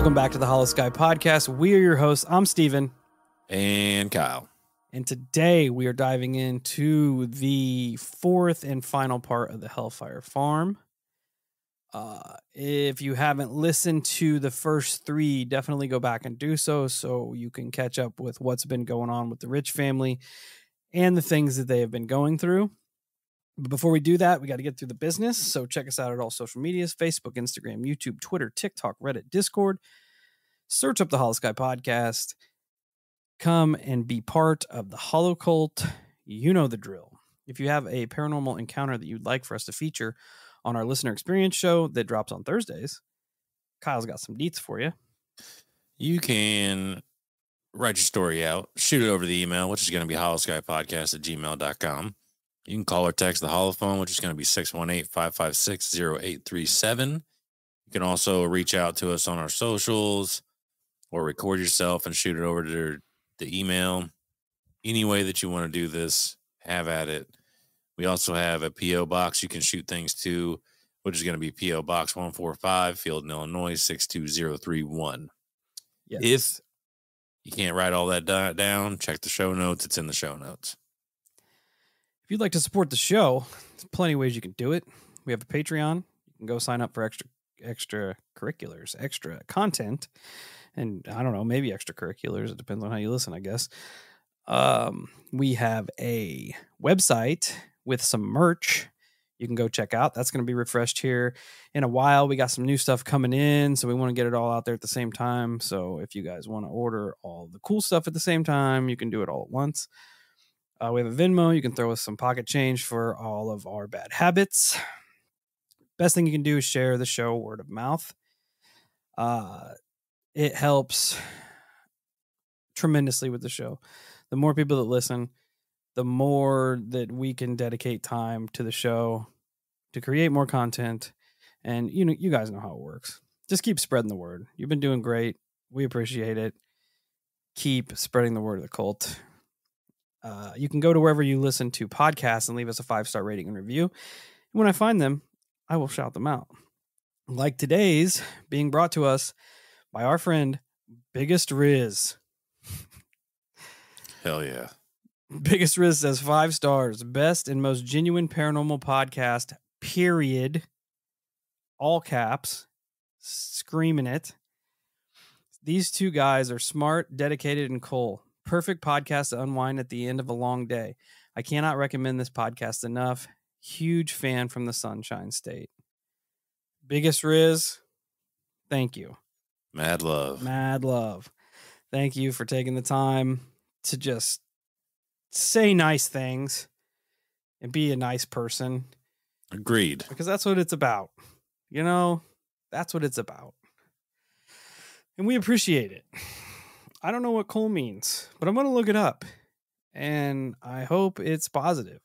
Welcome back to the Holosky podcast. We are your hosts. I'm Steven. And Kyle. And today we are diving into the fourth and final part of the Hellfire Farm. If you haven't listened to the first three, definitely go back and do so you can catch up with what's been going on with the Rich family and the things that they have been going through. But before we do that, we got to get through the business. So check us out at all social medias: Facebook, Instagram, YouTube, Twitter, TikTok, Reddit, Discord. Search up the Holosky podcast. Come and be part of the Holocult. You know the drill. If you have a paranormal encounter that you'd like for us to feature on our listener experience show that drops on Thursdays, Kyle's got some deets for you. You can write your story out, shoot it over the email, which is going to be holoskypodcast@gmail.com. You can call or text the holophone, which is going to be 618-556-0837. You can also reach out to us on our socials or record yourself and shoot it over to the email. Any way that you want to do this, have at it. We also have a P.O. box you can shoot things to, which is going to be P.O. Box 145, Field, Illinois, 62031. Yes. If you can't write all that down, check the show notes. It's in the show notes. If you'd like to support the show, there's plenty of ways you can do it. We have a Patreon. You can go sign up for extra curriculars, extra content, and I don't know, maybe extracurriculars. It depends on how you listen, I guess. We have a website with some merch you can go check out. That's going to be refreshed here in a while. We got some new stuff coming in, so we want to get it all out there at the same time. So if you guys want to order all the cool stuff at the same time, you can do it all at once. We have a Venmo. You can throw us some pocket change for all of our bad habits. Best thing you can do is share the show word of mouth. It helps tremendously with the show. The more people that listen, the more that we can dedicate time to the show to create more content. And you guys know how it works. Just keep spreading the word. You've been doing great. We appreciate it. Keep spreading the word of the cult. You can go to wherever you listen to podcasts and leave us a 5-star rating and review. And when I find them, I will shout them out. Like today's being brought to us by our friend, Biggest Riz. Hell yeah. Biggest Riz says 5 stars. Best and most genuine paranormal podcast, period. All caps. Screaming it. These two guys are smart, dedicated, and cool. Perfect podcast to unwind at the end of a long day. I cannot recommend this podcast enough. Huge fan from the Sunshine State. Biggest Riz, thank you. Mad love. Mad love. Thank you for taking the time to just say nice things and be a nice person. Agreed. Because that's what it's about. That's what it's about. And we appreciate it. I don't know what cool means, but I'm going to look it up. And I hope it's positive,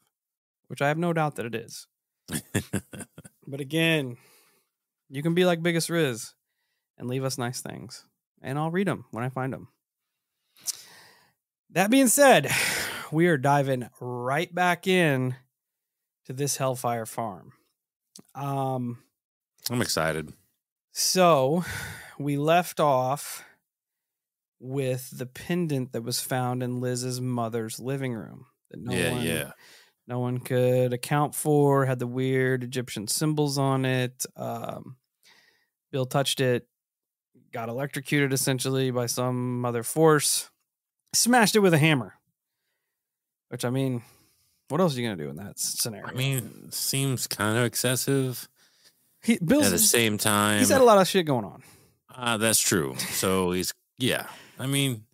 which I have no doubt that it is. But again, you can be like Biggest Riz and leave us nice things. And I'll read them when I find them. That being said, we are diving right back in to this Hellfire Farm. I'm excited. So we left off with the pendant that was found in Liz's mother's living room that no one could account for, had the weird Egyptian symbols on it. Bill touched it, got electrocuted essentially by some other force, smashed it with a hammer. Which, I mean, what else are you going to do in that scenario? I mean, it seems kind of excessive. Bill's, at the same time, he's had a lot of shit going on. That's true. So I mean,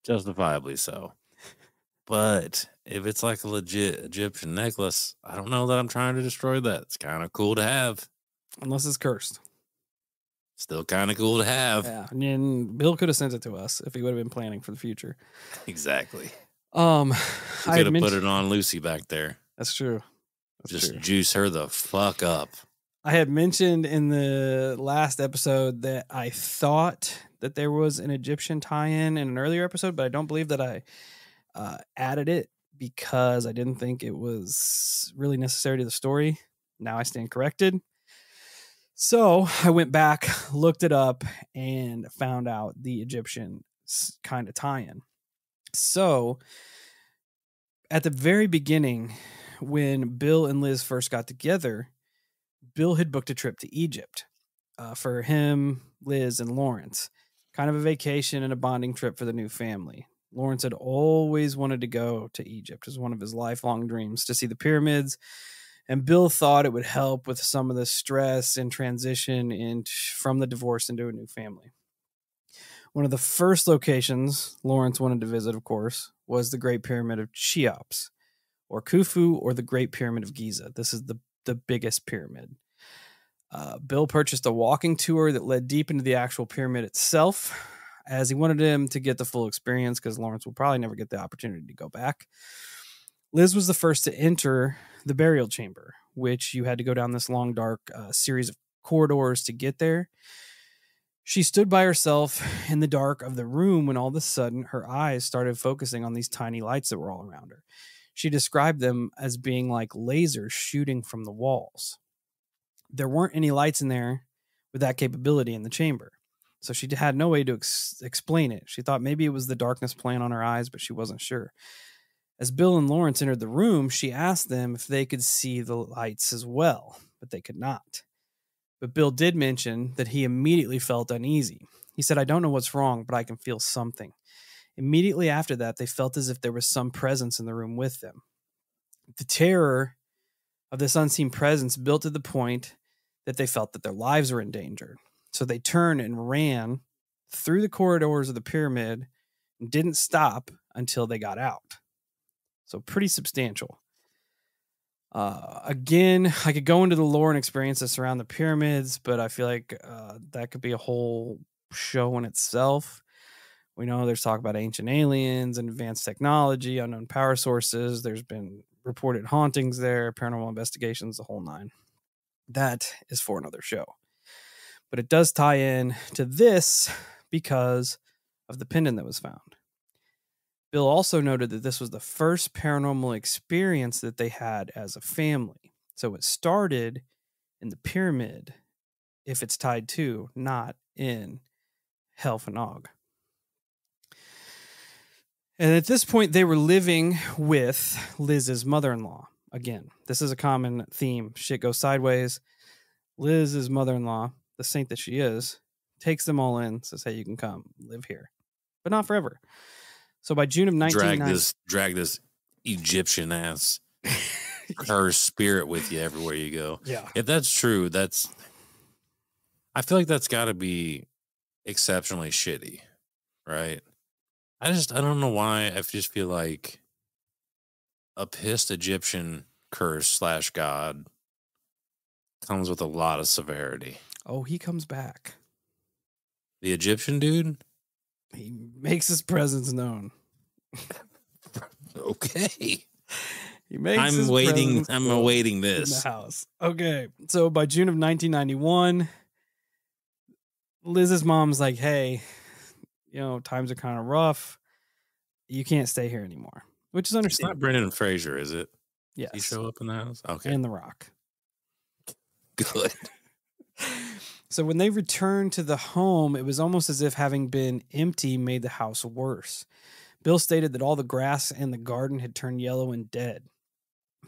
justifiably so. But if it's like a legit Egyptian necklace, I don't know that I'm trying to destroy that. It's kind of cool to have. Unless it's cursed. Still kind of cool to have. Yeah. And Bill could have sent it to us if he would have been planning for the future. Exactly. He could have put it on Lucy back there. That's true. Just juice her the fuck up. I had mentioned in the last episode that I thought that there was an Egyptian tie-in in an earlier episode, but I don't believe that I added it because I didn't think it was really necessary to the story. Now I stand corrected. So I went back, looked it up, and found out the Egyptian kind of tie-in. So at the very beginning, when Bill and Liz first got together, Bill had booked a trip to Egypt for him, Liz, and Lawrence. Kind of a vacation and a bonding trip for the new family. Lawrence had always wanted to go to Egypt. It was one of his lifelong dreams to see the pyramids. And Bill thought it would help with some of the stress and transition from the divorce into a new family. One of the first locations Lawrence wanted to visit, of course, was the Great Pyramid of Cheops, or Khufu, or the Great Pyramid of Giza. This is the biggest pyramid. Bill purchased a walking tour that led deep into the actual pyramid itself, as he wanted him to get the full experience, because Lawrence will probably never get the opportunity to go back. Liz was the first to enter the burial chamber, which you had to go down this long, dark series of corridors to get there. She stood by herself in the dark of the room when all of a sudden her eyes started focusing on these tiny lights that were all around her. She described them as being like lasers shooting from the walls. There weren't any lights in there with that capability in the chamber, so she had no way to explain it. She thought maybe it was the darkness playing on her eyes, but she wasn't sure. As Bill and Lawrence entered the room, she asked them if they could see the lights as well, but they could not. But Bill did mention that he immediately felt uneasy. He said, "I don't know what's wrong, but I can feel something." Immediately after that, they felt as if there was some presence in the room with them. The terror of this unseen presence built to the point that they felt that their lives were in danger. So they turned and ran through the corridors of the pyramid and didn't stop until they got out. So pretty substantial. Again, I could go into the lore and experiences surround the pyramids, but I feel like that could be a whole show in itself. We know there's talk about ancient aliens and advanced technology, unknown power sources. There's been reported hauntings there, paranormal investigations, the whole nine. That is for another show. But it does tie in to this because of the pendant that was found. Bill also noted that this was the first paranormal experience that they had as a family. So it started in the pyramid, if it's tied to, not in Helfanog. And at this point, they were living with Liz's mother-in-law. Again, this is a common theme. Shit goes sideways. Liz's mother-in-law, the saint that she is, takes them all in, says, "Hey, you can come live here," but not forever. So by June of 1990, drag this Egyptian ass her spirit with you everywhere you go. Yeah. If that's true, I feel like that's got to be exceptionally shitty, right? I don't know why. I just feel like a pissed Egyptian curse / god comes with a lot of severity. Oh, he comes back. The Egyptian dude? He makes his presence known. Okay. He makes I'm awaiting this. In the house. Okay. So by June of 1991, Liz's mom's like, "Hey, times are kind of rough. You can't stay here anymore," which is understandable. It's not Brendan Fraser, is it? Yes. Does he show up in the house? Okay. And The Rock. Good. So when they returned to the home, it was almost as if having been empty made the house worse. Bill stated that all the grass in the garden had turned yellow and dead.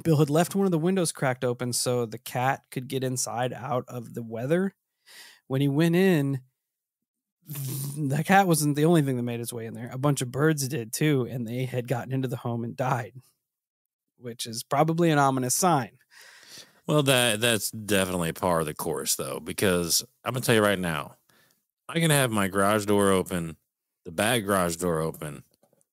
Bill had left one of the windows cracked open so the cat could get inside out of the weather. When he went in, the cat wasn't the only thing that made its way in there. A bunch of birds did too, and they had gotten into the home and died, which is probably an ominous sign. Well, that's definitely par of the course, though, because I'm going to tell you right now, I can have my garage door open, the back garage door open,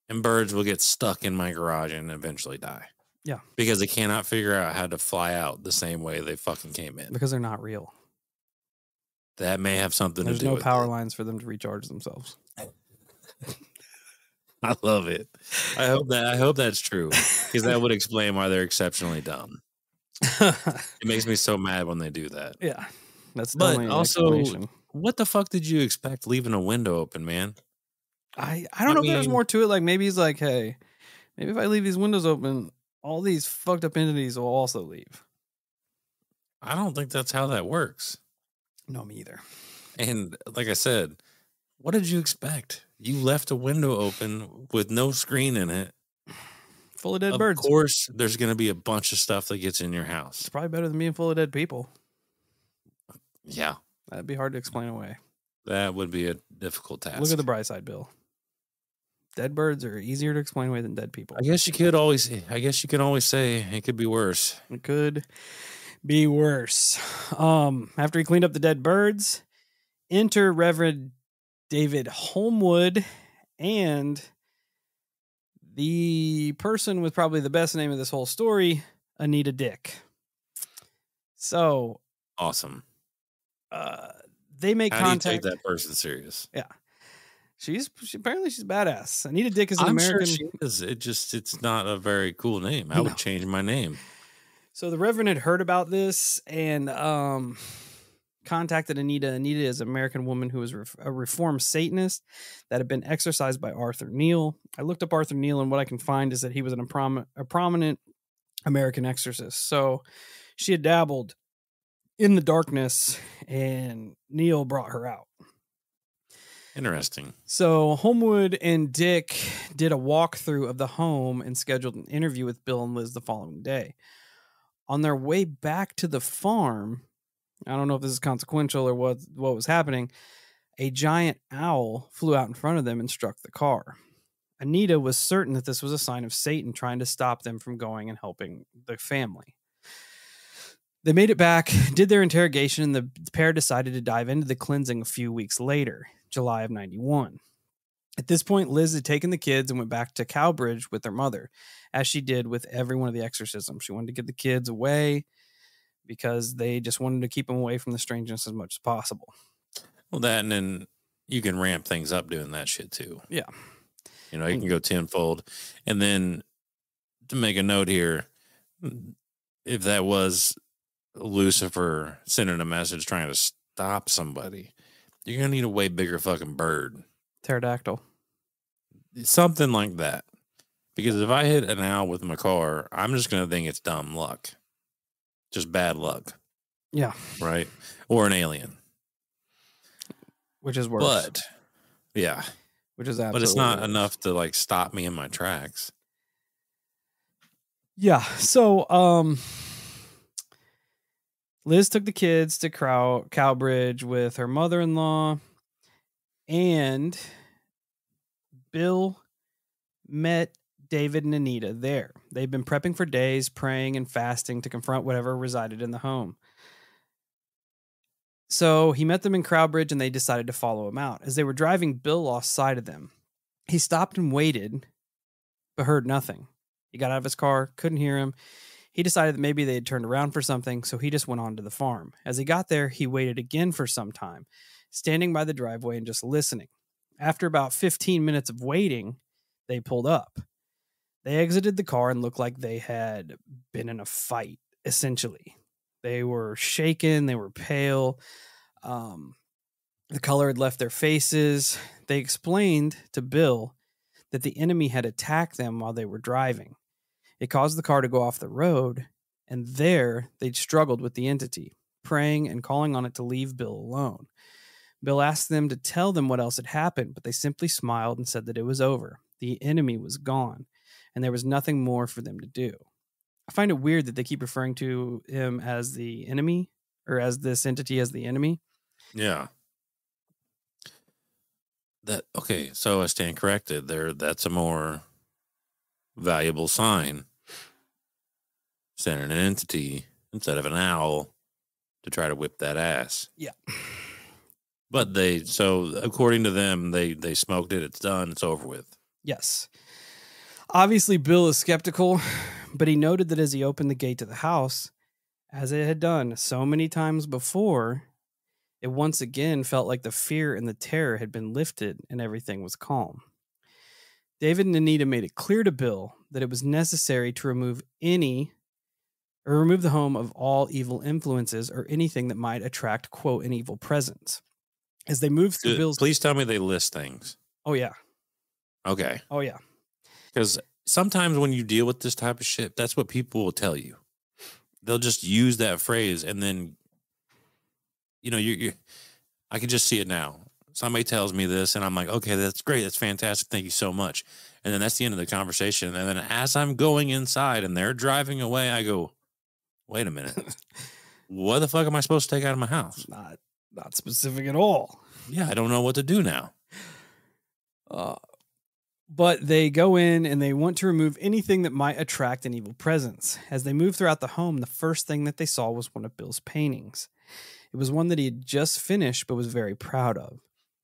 and birds will get stuck in my garage and eventually die. Yeah. Because they cannot figure out how to fly out the same way they fucking came in. Because they're not real. That may have something to do with it. There's no power lines for them to recharge themselves. I love it. I hope that's true, because that would explain why they're exceptionally dumb. It makes me so mad when they do that. Yeah. That's but also, what the fuck did you expect leaving a window open, man? I don't know if there's more to it. Like, maybe he's like, "Hey, maybe if I leave these windows open, all these fucked up entities will also leave." I don't think that's how that works. No, me either. And like I said, what did you expect? You left a window open with no screen in it. Full of dead Of birds. course, there's going to be a bunch of stuff that gets in your It's house. probably better than being full of dead people. Yeah. That'd be hard to explain away. That would be a difficult task. Look at the bright side, Bill. Dead birds are easier to explain away than dead people. I guess you can always say it could be worse. It could be worse. After he cleaned up the dead birds, enter Reverend David Holmwood and the person with probably the best name of this whole story, Anita Dick. So Awesome. They make How contact. do you take that person serious? Yeah. Apparently she's badass. Anita Dick is an I'm American. sure she is. It's not a very cool name. I would change my name. So the Reverend had heard about this and contacted Anita. Anita is an American woman who was a reformed Satanist that had been exorcised by Arthur Neal. I looked up Arthur Neal, and what I can find is that he was a prominent American exorcist. So she had dabbled in the darkness, and Neal brought her out. Interesting. So Homewood and Dick did a walkthrough of the home and scheduled an interview with Bill and Liz the following day. On their way back to the farm, I don't know if this is consequential or what was happening, a giant owl flew out in front of them and struck the car. Anita was certain that this was a sign of Satan trying to stop them from going and helping the family. They made it back, did their interrogation, and the pair decided to dive into the cleansing a few weeks later, July of 91. At this point, Liz had taken the kids and went back to Cowbridge with their mother, as she did with every one of the exorcisms. She wanted to get the kids away because they just wanted to keep them away from the strangeness as much as possible. Well, that, and then you can ramp things up doing that shit too. Yeah. You know, you can go tenfold. And then to make a note here, if that was Lucifer sending a message trying to stop somebody, you're going to need a way bigger fucking bird. Pterodactyl. Something like that. Because if I hit an owl with my car, I'm just going to think it's dumb luck. Just bad luck. Yeah. Right? Or an alien. Which is worse. But, yeah. Which is absolutely But it's not worse. enough to, like, stop me in my tracks. Yeah. So, Liz took the kids to Cowbridge with her mother-in-law, and Bill met David and Anita there. They'd been prepping for days, praying and fasting to confront whatever resided in the home. So he met them in Cowbridge, and they decided to follow him out. As they were driving, Bill lost sight of them. He stopped and waited, but heard nothing. He got out of his car, couldn't hear him. He decided that maybe they had turned around for something, so he just went on to the farm. As he got there, he waited again for some time, standing by the driveway and just listening. After about 15 minutes of waiting, they pulled up. They exited the car and looked like they had been in a fight, essentially. They were shaken, they were pale. The color had left their faces. They explained to Bill that the enemy had attacked them while they were driving. It caused the car to go off the road, and there they'd struggled with the entity, praying and calling on it to leave Bill alone. Bill asked them to tell them what else had happened, but they simply smiled and said that it was over. The enemy was gone, and there was nothing more for them to do. I find it weird that they keep referring to him as the enemy, or as this entity as the enemy. Yeah. Okay, so I stand corrected. That's a more valuable sign. Sending an entity instead of an owl to try to whip that ass. Yeah. But according to them, they smoked it. It's done. It's over with. Yes. Obviously, Bill is skeptical, but he noted that as he opened the gate to the house, as it had done so many times before, it once again felt like the fear and the terror had been lifted and everything was calm. David and Anita made it clear to Bill that it was necessary to remove the home of all evil influences or anything that might attract, quote, an evil presence. As they moved through Bill's... Please tell me they list things. Oh, yeah. Okay. Oh, yeah. Because sometimes when you deal with this type of shit, that's what people will tell you. They'll just use that phrase, and then I can just see it now. Somebody tells me this and I'm like, okay, that's great. That's fantastic. Thank you so much. And then that's the end of the conversation. And then as I'm going inside and they're driving away, I go, wait a minute. What the fuck am I supposed to take out of my house? Not specific at all. Yeah, I don't know what to do now. But they go in and they want to remove anything that might attract an evil presence. As they move throughout the home, the first thing that they saw was one of Bill's paintings. It was one that he had just finished but was very proud of.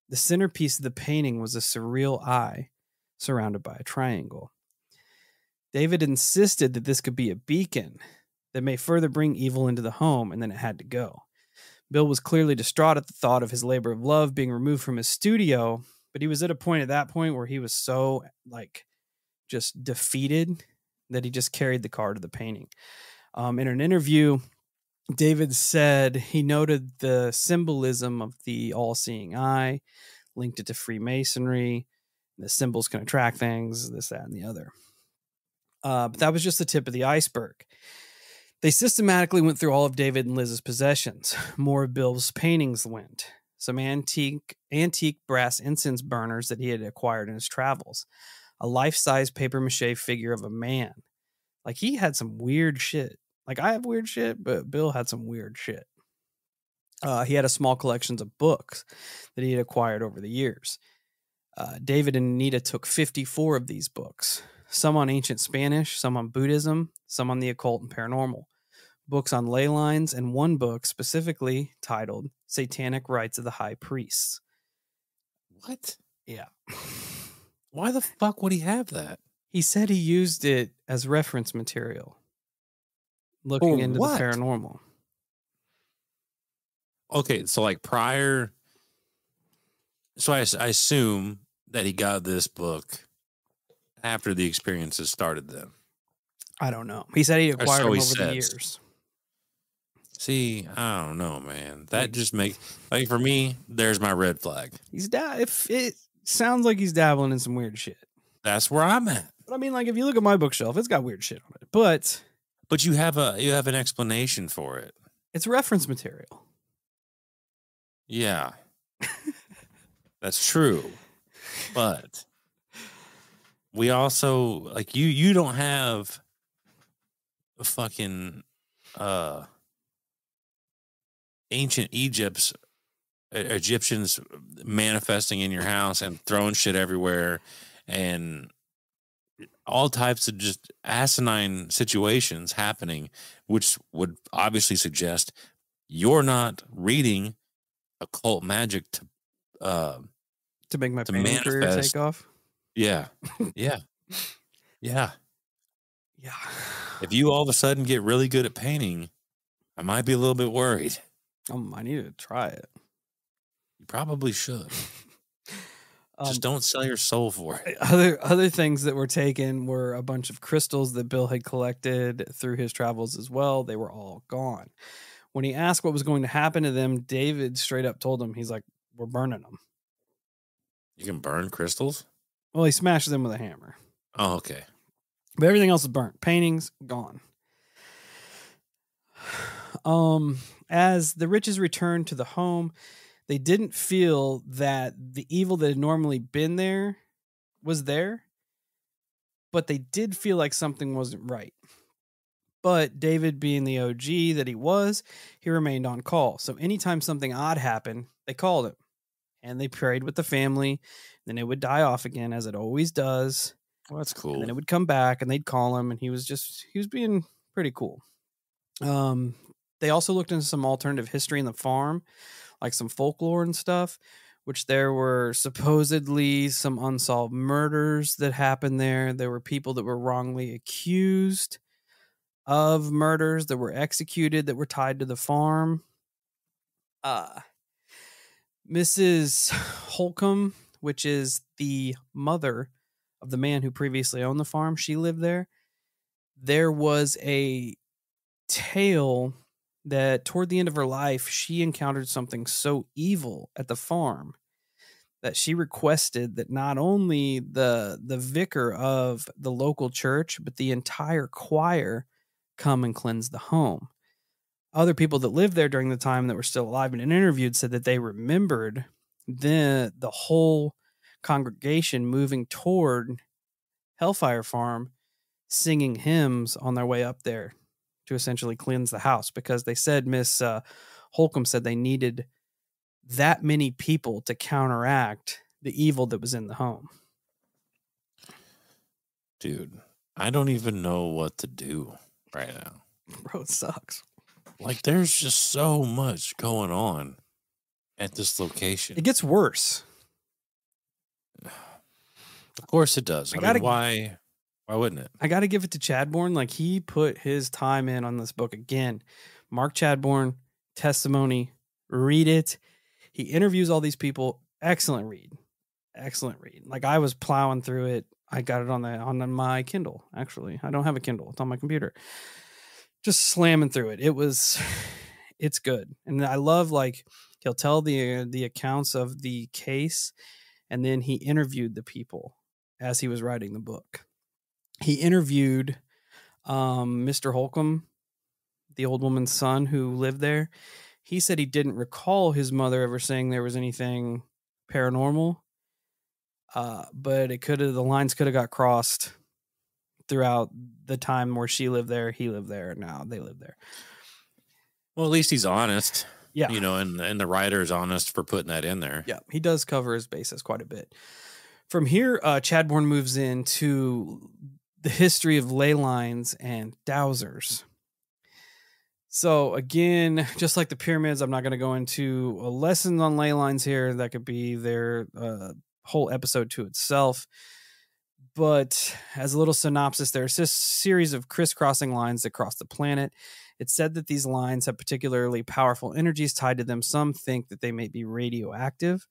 The centerpiece of the painting was a surreal eye surrounded by a triangle. David insisted that this could be a beacon that may further bring evil into the home, and then it had to go. Bill was clearly distraught at the thought of his labor of love being removed from his studio, but he was at that point where he was so just defeated that he just carried the car to the painting. In an interview, David said he noted the symbolism of the all-seeing eye, linked it to Freemasonry. The symbols can attract things, this, that, and the other. But that was just the tip of the iceberg. They systematically went through all of David and Liz's possessions. More of Bill's paintings went. Some antique brass incense burners that he had acquired in his travels. A life-size papier-mâché figure of a man. Like, he had some weird shit. Like, I have weird shit, but Bill had some weird shit. He had a small collection of books that he had acquired over the years. David and Anita took 54 of these books. Some on ancient Spanish, some on Buddhism, some on the occult and paranormal. Books on ley lines, and one book specifically titled Satanic Rites of the High Priests. What? Yeah. Why the fuck would he have that? He said he used it as reference material. Looking into the paranormal. Okay, so like prior... So I assume that he got this book after the experiences started then. I don't know. He said he acquired them over the years. See, I don't know, man. That just makes, like, for me, there's my red flag. If it sounds like he's dabbling in some weird shit. That's where I'm at. But I mean, like, if you look at my bookshelf, it's got weird shit on it. But you have an explanation for it. It's reference material. Yeah. That's true. But we also, like, you don't have a fucking ancient Egyptians manifesting in your house and throwing shit everywhere and all types of just asinine situations happening, which would obviously suggest you're not reading occult magic to make my painting career take off. Yeah. Yeah. Yeah. Yeah. If you all of a sudden get really good at painting, I might be a little bit worried. I need to try it. You probably should. Just don't sell your soul for it. Other things that were taken were a bunch of crystals that Bill had collected through his travels as well. They were all gone. When he asked what was going to happen to them, David straight up told him, he's like, we're burning them. You can burn crystals? Well, he smashes them with a hammer. Oh, okay. But everything else is burnt. Paintings, gone. As the Riches returned to the home, they didn't feel that the evil that had normally been there was there, but they did feel like something wasn't right. But David, being the OG that he was, he remained on call. So anytime something odd happened, they called him. And they prayed with the family. Then it would die off again, as it always does. Well, that's cool. And then it would come back, and they'd call him, and he was being pretty cool. They also looked into some alternative history in the farm, like some folklore and stuff, which there were supposedly some unsolved murders that happened there. There were people that were wrongly accused of murders that were executed that were tied to the farm. Mrs. Holcomb, which is the mother of the man who previously owned the farm, she lived there. There was a tale that toward the end of her life, she encountered something so evil at the farm that she requested that not only the vicar of the local church, but the entire choir come and cleanse the home. other people that lived there during the time that were still alive and interviewed said that they remembered the whole congregation moving toward Hellfire Farm, singing hymns on their way up there to essentially cleanse the house, because they said Miss Holcomb said they needed that many people to counteract the evil that was in the home. Dude, I don't even know what to do right now. Bro, it sucks. Like, there's just so much going on at this location. It gets worse. Of course it does. I mean, why wouldn't it? I got to give it to Chadbourne. Like, he put his time in on this book again. Mark Chadbourne, testimony, read it. He interviews all these people. Excellent read. Excellent read. Like, I was plowing through it. I got it on my Kindle, actually. I don't have a Kindle. It's on my computer. Just slamming through it. It's good. And I love, like, he'll tell the accounts of the case, and then he interviewed the people as he was writing the book. He interviewed Mr. Holcomb, the old woman's son who lived there. He said he didn't recall his mother ever saying there was anything paranormal, but the lines could have got crossed throughout the time where she lived there, he lived there, and now they live there. Well, at least he's honest. Yeah. You know, and the writer is honest for putting that in there. Yeah, he does cover his bases quite a bit. From here, Chadbourne moves into the history of ley lines and dowsers. So again, just like the pyramids, I'm not going to go into a lesson on ley lines here. That could be their whole episode to itself. But as a little synopsis, there's this series of crisscrossing lines that cross the planet. It's said that these lines have particularly powerful energies tied to them. Some think that they may be radioactive.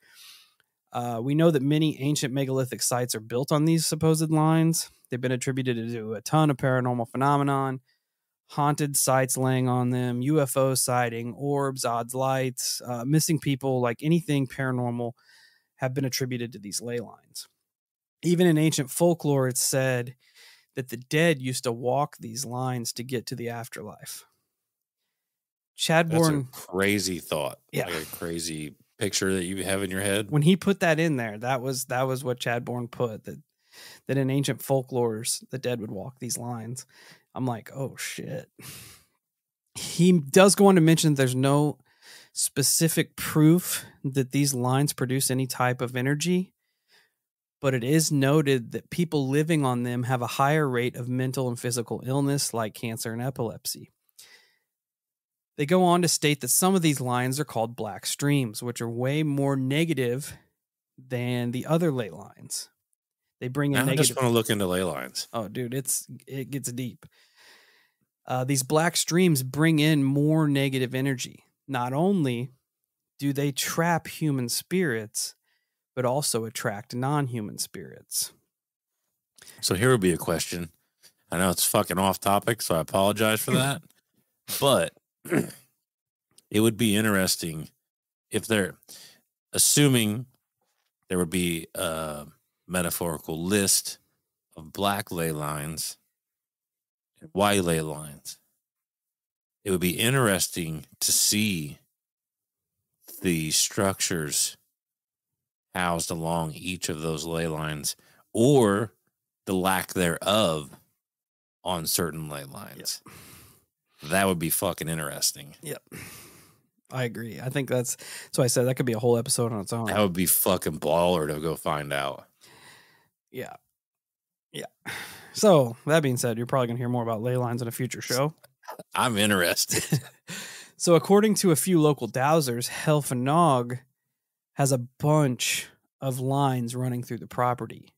We know that many ancient megalithic sites are built on these supposed lines. They've been attributed to a ton of paranormal phenomenon, haunted sites laying on them, UFO sighting, orbs, odds lights, missing people, like anything paranormal have been attributed to these ley lines. Even in ancient folklore, it's said that the dead used to walk these lines to get to the afterlife. Chadbourne, that's a crazy thought. Yeah. Like a crazy picture that you have in your head. When he put that in there, that was what Chadbourne put, that in ancient folklores, the dead would walk these lines. I'm like, oh shit. He does go on to mention there's no specific proof that these lines produce any type of energy, but it is noted that people living on them have a higher rate of mental and physical illness like cancer and epilepsy. They go on to state that some of these lines are called black streams, which are way more negative than the other ley lines. They bring in negative. I just want to look into ley lines. Oh, dude, it gets deep. These black streams bring in more negative energy. Not only do they trap human spirits, but also attract non-human spirits. So here would be a question. I know it's fucking off topic, so I apologize for that. But it would be interesting if they're assuming there would be a metaphorical list of black ley lines and white ley lines. It would be interesting to see the structures housed along each of those ley lines, or the lack thereof on certain ley lines. Yep. That would be fucking interesting. Yep. I agree. I think so I said that could be a whole episode on its own. That would be fucking baller to go find out. Yeah. Yeah. So that being said, you're probably going to hear more about ley lines in a future show. I'm interested. So according to a few local dowsers, Helfanog has a bunch of lines running through the property.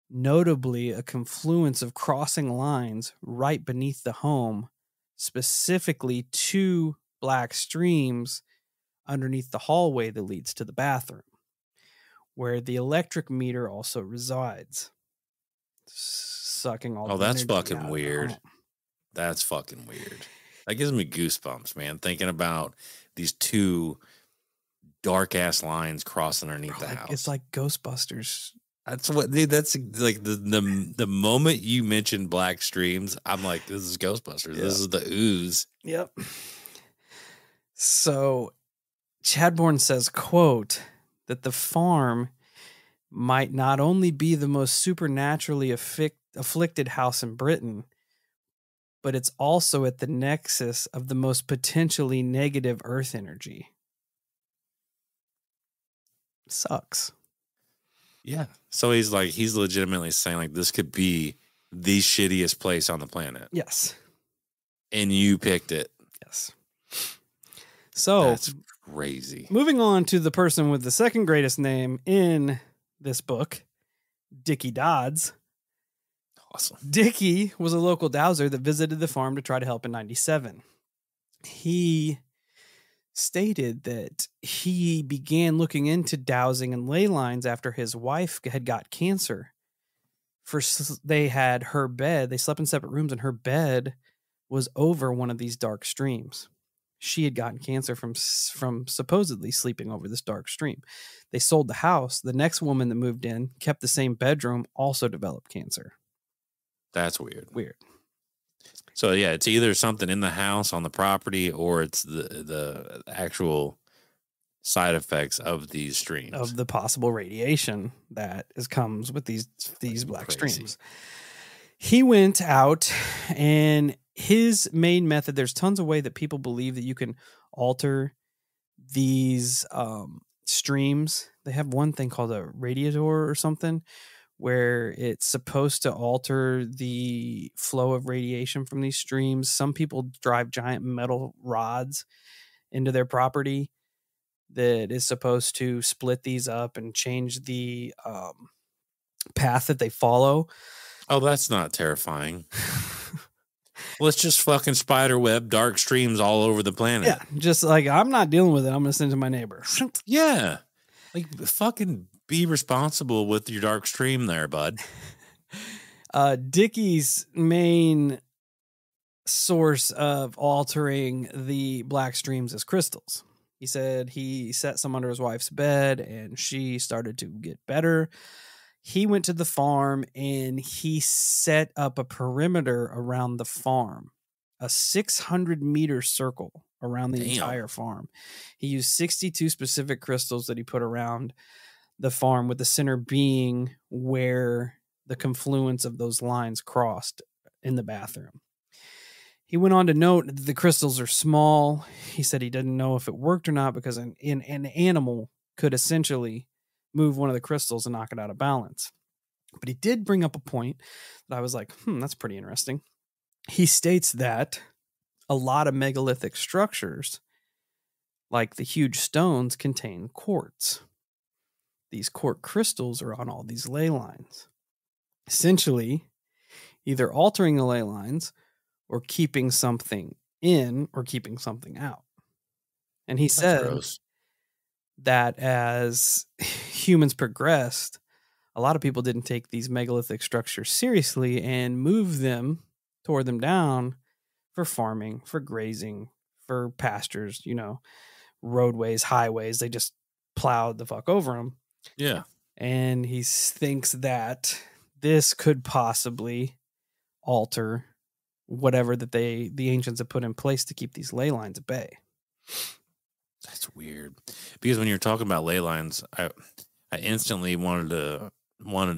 Notably, a confluence of crossing lines right beneath the home, specifically 2 black streams underneath the hallway that leads to the bathroom, where the electric meter also resides, sucking all. Oh, that's fucking weird. That's fucking weird. That gives me goosebumps, man, thinking about these 2 dark ass lines crossing underneath the house. It's like Ghostbusters. That's what, dude. That's like the moment you mentioned black streams, I'm like, this is Ghostbusters. Yeah. This is the ooze. Yep. So Chadbourne says, quote, that the farm might not only be the most supernaturally afflicted house in Britain, but it's also at the nexus of the most potentially negative earth energy. Sucks. Yeah. So he's legitimately saying like this could be the shittiest place on the planet. Yes. And you picked it. Yes. So that's crazy. Moving on to the person with the second greatest name in this book, Dickie Dodds. Awesome. Dickie was a local dowser that visited the farm to try to help in 97. He stated that he began looking into dowsing and ley lines after his wife had got cancer. They had her bed. They slept in separate rooms, and her bed was over one of these dark streams. She had gotten cancer from supposedly sleeping over this dark stream. They sold the house. The next woman that moved in kept the same bedroom, also developed cancer. That's weird. Weird. So yeah, it's either something in the house on the property, or it's the actual side effects of these streams, of the possible radiation that comes with these black crazy streams. He went out, and his main method, there's tons of ways that people believe that you can alter these streams. They have one thing called a radiator or something, where it's supposed to alter the flow of radiation from these streams. Some people drive giant metal rods into their property that is supposed to split these up and change the path that they follow. Oh, that's not terrifying. Let's just fucking spiderweb dark streams all over the planet. Yeah, just like, I'm not dealing with it. I'm going to send it to my neighbor. Yeah. Like, fucking be responsible with your dark stream there, bud. Dickie's main source of altering the black streams is crystals. He said he set some under his wife's bed and she started to get better. He went to the farm and he set up a perimeter around the farm, a 600-meter circle around the entire farm. He used 62 specific crystals that he put around the farm, with the center being where the confluence of those lines crossed in the bathroom. He went on to note that the crystals are small. He said he didn't know if it worked or not because an animal could essentially move one of the crystals and knock it out of balance. But he did bring up a point that I was like, that's pretty interesting. He states that a lot of megalithic structures, like the huge stones, contain quartz. These quartz crystals are on all these ley lines. Essentially, either altering the ley lines or keeping something in or keeping something out. And he said that as humans progressed, a lot of people didn't take these megalithic structures seriously and moved them, tore them down for farming, for grazing, for pastures, roadways, highways. They just plowed the fuck over them. Yeah. And he thinks that this could possibly alter whatever that the ancients have put in place to keep these ley lines at bay. That's weird. Because when you're talking about ley lines, I instantly wanted to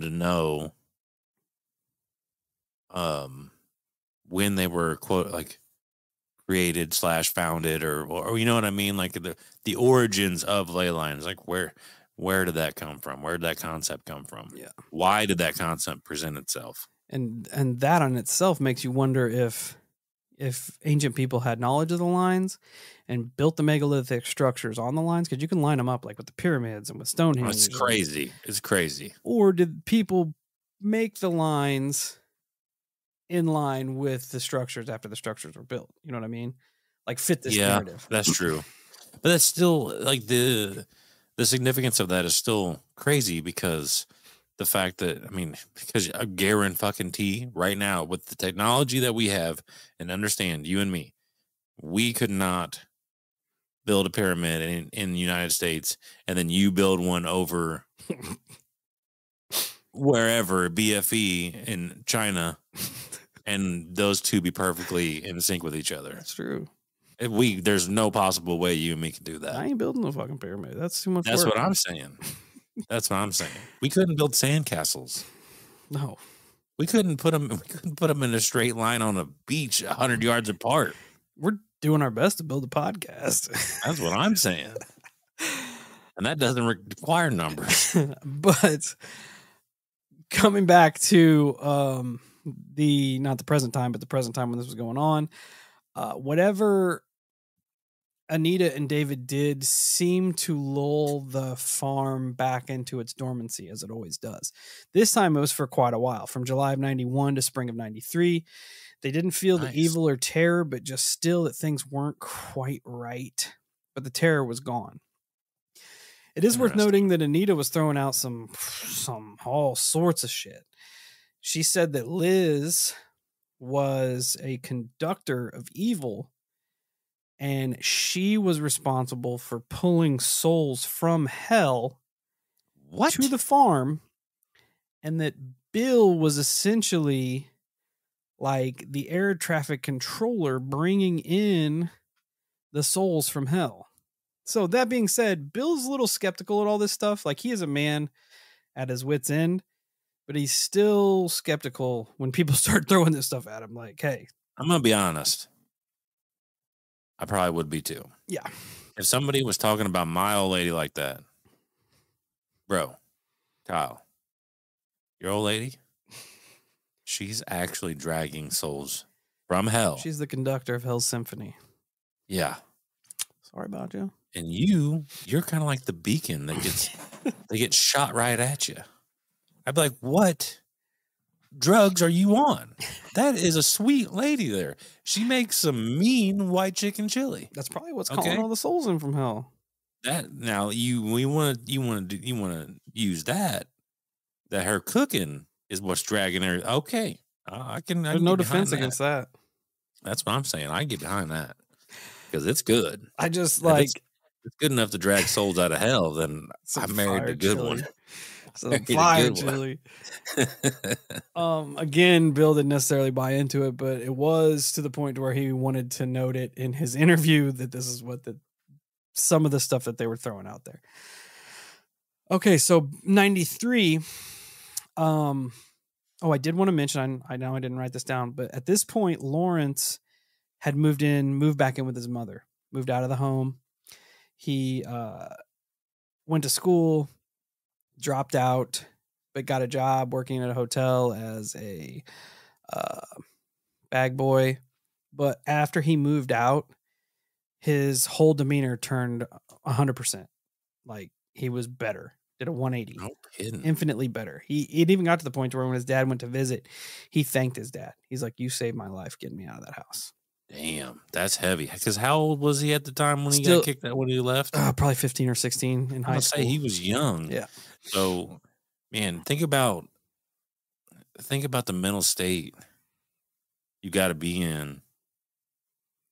know when they were created / founded or you know what I mean, like the origins of ley lines, like where did that come from? Where did that concept come from? Yeah. Why did that concept present itself? And that on itself makes you wonder if ancient people had knowledge of the lines and built the megalithic structures on the lines, because you can line them up like with the pyramids and with Stonehenge. It's crazy. It's crazy. Or did people make the lines in line with the structures after the structures were built? You know what I mean? Like fit this narrative. That's true. But that's still like the significance of that is still crazy, because the fact that, because I guarantee right now with the technology that we have, and understand, you and me, we could not build a pyramid in the United States and then you build one over wherever, BFE in China, and those two be perfectly in sync with each other. That's true. There's no possible way you and me can do that. I ain't building a fucking pyramid. That's too much That's work. what I'm saying. That's what I'm saying. We couldn't build sandcastles. No. We couldn't put them in a straight line on a beach 100 yards apart. We're doing our best to build a podcast. That's what I'm saying. And that doesn't require numbers. But coming back to not the present time, but the present time when this was going on, whatever Anita and David did seemed to lull the farm back into its dormancy, as it always does. This time it was for quite a while, from July of 91 to spring of 93. They didn't feel the evil or terror, but just still that things weren't quite right. But the terror was gone. It is worth noting that Anita was throwing out some all sorts of shit. She said that Liz was a conductor of evil, and she was responsible for pulling souls from hell to the farm, and that Bill was essentially like the air traffic controller bringing in the souls from hell. So that being said, Bill's a little skeptical at all this stuff. Like, he is a man at his wit's end, but he's still skeptical when people start throwing this stuff at him. Like, hey, I'm going to be honest. I probably would be too. Yeah. If somebody was talking about my old lady like that, bro, Kyle, your old lady, she's actually dragging souls from hell. She's the conductor of Hell's Symphony. Yeah. Sorry about you. And you're kind of like the beacon that gets they get shot right at you. I'd be like, what drugs are you on? That is a sweet lady there. She makes some mean white chicken chili. That's probably what's calling all the souls in from hell. That now you want to use that her cooking is what's dragging her. Okay, I can. There's no defense against that. That's what I'm saying. I get behind that because it's good. I just like. It's good enough to drag souls out of hell, then I married a good one. Some fire chili. Again, Bill didn't necessarily buy into it, but it was to the point where he wanted to note it in his interview that this is what some of the stuff that they were throwing out there. Okay, so 93. I did want to mention, I know I didn't write this down, but at this point, Lawrence had moved back in with his mother, moved out of the home. He went to school, dropped out, but got a job working at a hotel as a bag boy. But after he moved out, his whole demeanor turned 100%. Like, he was better. Did a 180. No kidding. Infinitely better. It even got to the point where when his dad went to visit, he thanked his dad. He's like, you saved my life getting me out of that house. Damn, that's heavy. Because how old was he at the time when he got kicked out when he left? Probably 15 or 16 in high school. Say he was young. Yeah. So, man, think about the mental state you got to be in.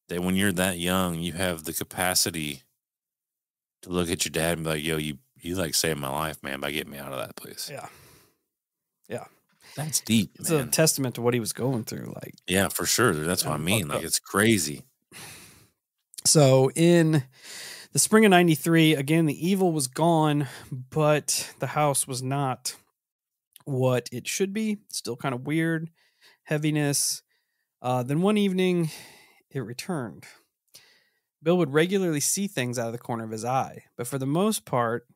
That when you're that young, you have the capacity to look at your dad and be like, "Yo, you like saved my life, man, by getting me out of that place." Yeah. Yeah. That's deep, it's man. It's a testament to what he was going through. Like, yeah, for sure. That's what I mean. Like, it's crazy. So in the spring of 93, again, the evil was gone, but the house was not what it should be. Still kind of weird, heaviness. Then one evening, it returned. Bill would regularly see things out of the corner of his eye, but for the most part,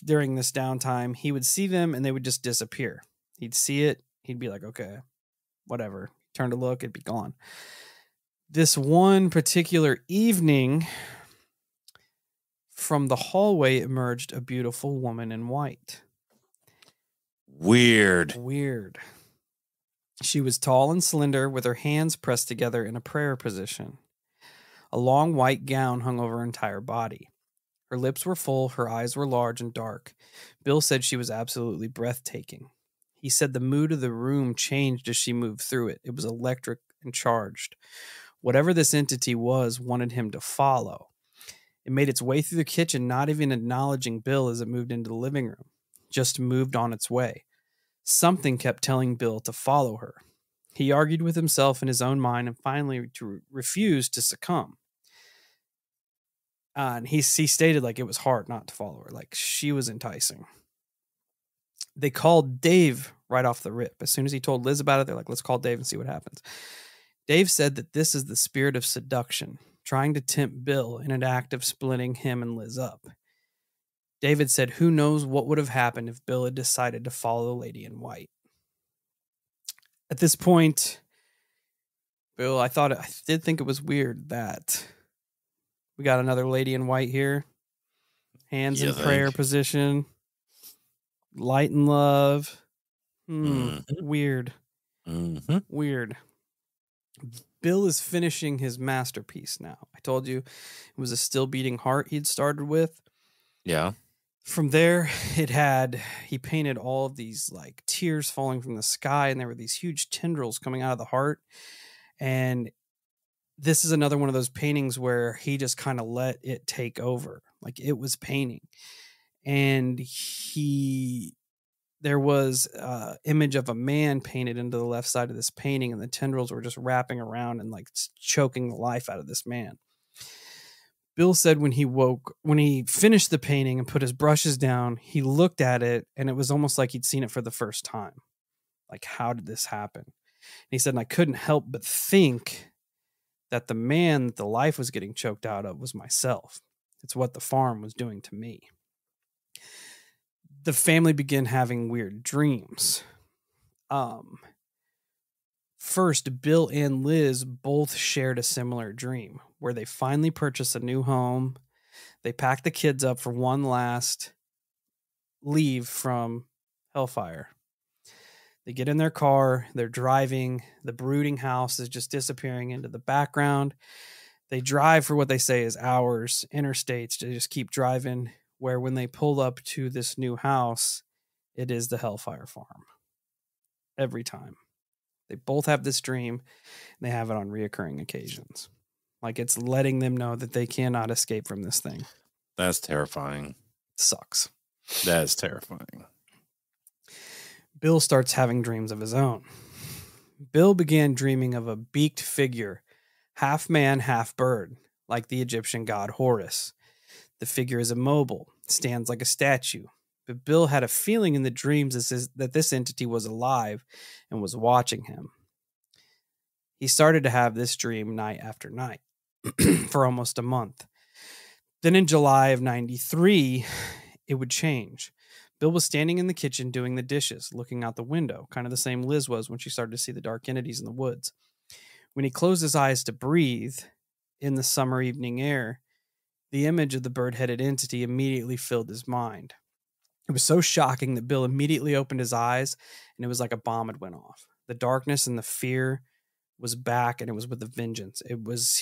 during this downtime, he would see them and they would just disappear. He'd see it. He'd be like, okay, whatever. Turn to look, it'd be gone. This one particular evening, from the hallway emerged a beautiful woman in white. Weird. She was tall and slender with her hands pressed together in a prayer position. A long white gown hung over her entire body. Her lips were full, her eyes were large and dark. Bill said she was absolutely breathtaking. He said the mood of the room changed as she moved through it. It was electric and charged. Whatever this entity was wanted him to follow. It made its way through the kitchen, not even acknowledging Bill as it moved into the living room. Just moved on its way. Something kept telling Bill to follow her. He argued with himself in his own mind and finally refused to succumb. And he stated like it was hard not to follow her. Like she was enticing. They called Dave right off the rip. As soon as he told Liz about it, they're like, let's call Dave and see what happens. Dave said that this is the spirit of seduction, trying to tempt Bill in an act of splitting him and Liz up. David said, who knows what would have happened if Bill had decided to follow the lady in white. At this point, Bill, I did think it was weird that we got another lady in white here. Hands in prayer position. Light and love. Weird. Weird. Bill is finishing his masterpiece now. I told you it was a still beating heart he'd started with. Yeah. From there, he painted all of these like tears falling from the sky, and there were these huge tendrils coming out of the heart. And this is another one of those paintings where he just kind of let it take over. Like it was painting. And there was an image of a man painted into the left side of this painting, and the tendrils were just wrapping around and like choking the life out of this man. Bill said when he finished the painting and put his brushes down, he looked at it and it was almost like he'd seen it for the first time. Like, how did this happen? And he said, and I couldn't help but think that the man that the life was getting choked out of was myself. It's what the farm was doing to me. The family began having weird dreams. First, Bill and Liz both shared a similar dream where they finally purchased a new home. They packed the kids up for one last leave from Hellfire. They get in their car. They're driving. The brooding house is just disappearing into the background. They drive for what they say is hours, interstates, to just keep driving, where when they pull up to this new house, it is the Hellfire farm. Every time. They both have this dream, and they have it on reoccurring occasions. Like it's letting them know that they cannot escape from this thing. That's terrifying. It sucks. That is terrifying. Bill starts having dreams of his own. Bill began dreaming of a beaked figure, half man, half bird, like the Egyptian god Horus. The figure is immobile, stands like a statue. But Bill had a feeling in the dreams that this entity was alive and was watching him. He started to have this dream night after night for almost a month. Then in July of 93, it would change. Bill was standing in the kitchen doing the dishes, looking out the window, kind of the same Liz was when she started to see the dark entities in the woods. When he closed his eyes to breathe in the summer evening air, the image of the bird-headed entity immediately filled his mind. It was so shocking that Bill immediately opened his eyes, and it was like a bomb had went off. The darkness and the fear was back, and it was with a vengeance.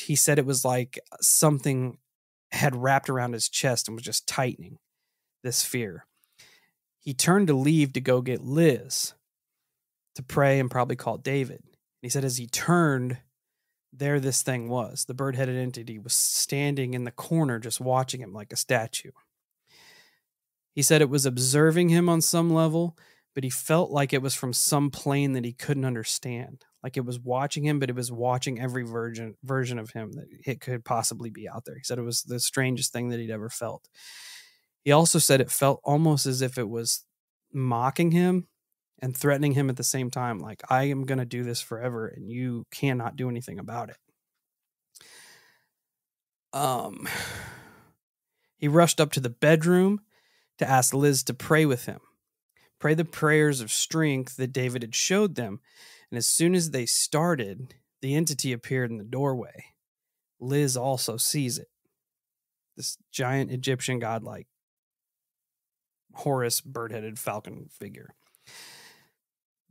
He said it was like something had wrapped around his chest and was just tightening this fear. He turned to leave to go get Liz to pray and probably call David. He said as he turned, there this thing was. The bird-headed entity was standing in the corner just watching him like a statue. He said it was observing him on some level, but he felt like it was from some plane that he couldn't understand. Like it was watching him, but it was watching every version of him that it could possibly be out there. He said it was the strangest thing that he'd ever felt. He also said it felt almost as if it was mocking him and threatening him at the same time. Like, I am going to do this forever and you cannot do anything about it. He rushed up to the bedroom to ask Liz to pray with him. Pray the prayers of strength that David had showed them. And as soon as they started, the entity appeared in the doorway. Liz also sees it. This giant Egyptian godlike Horus bird-headed falcon figure.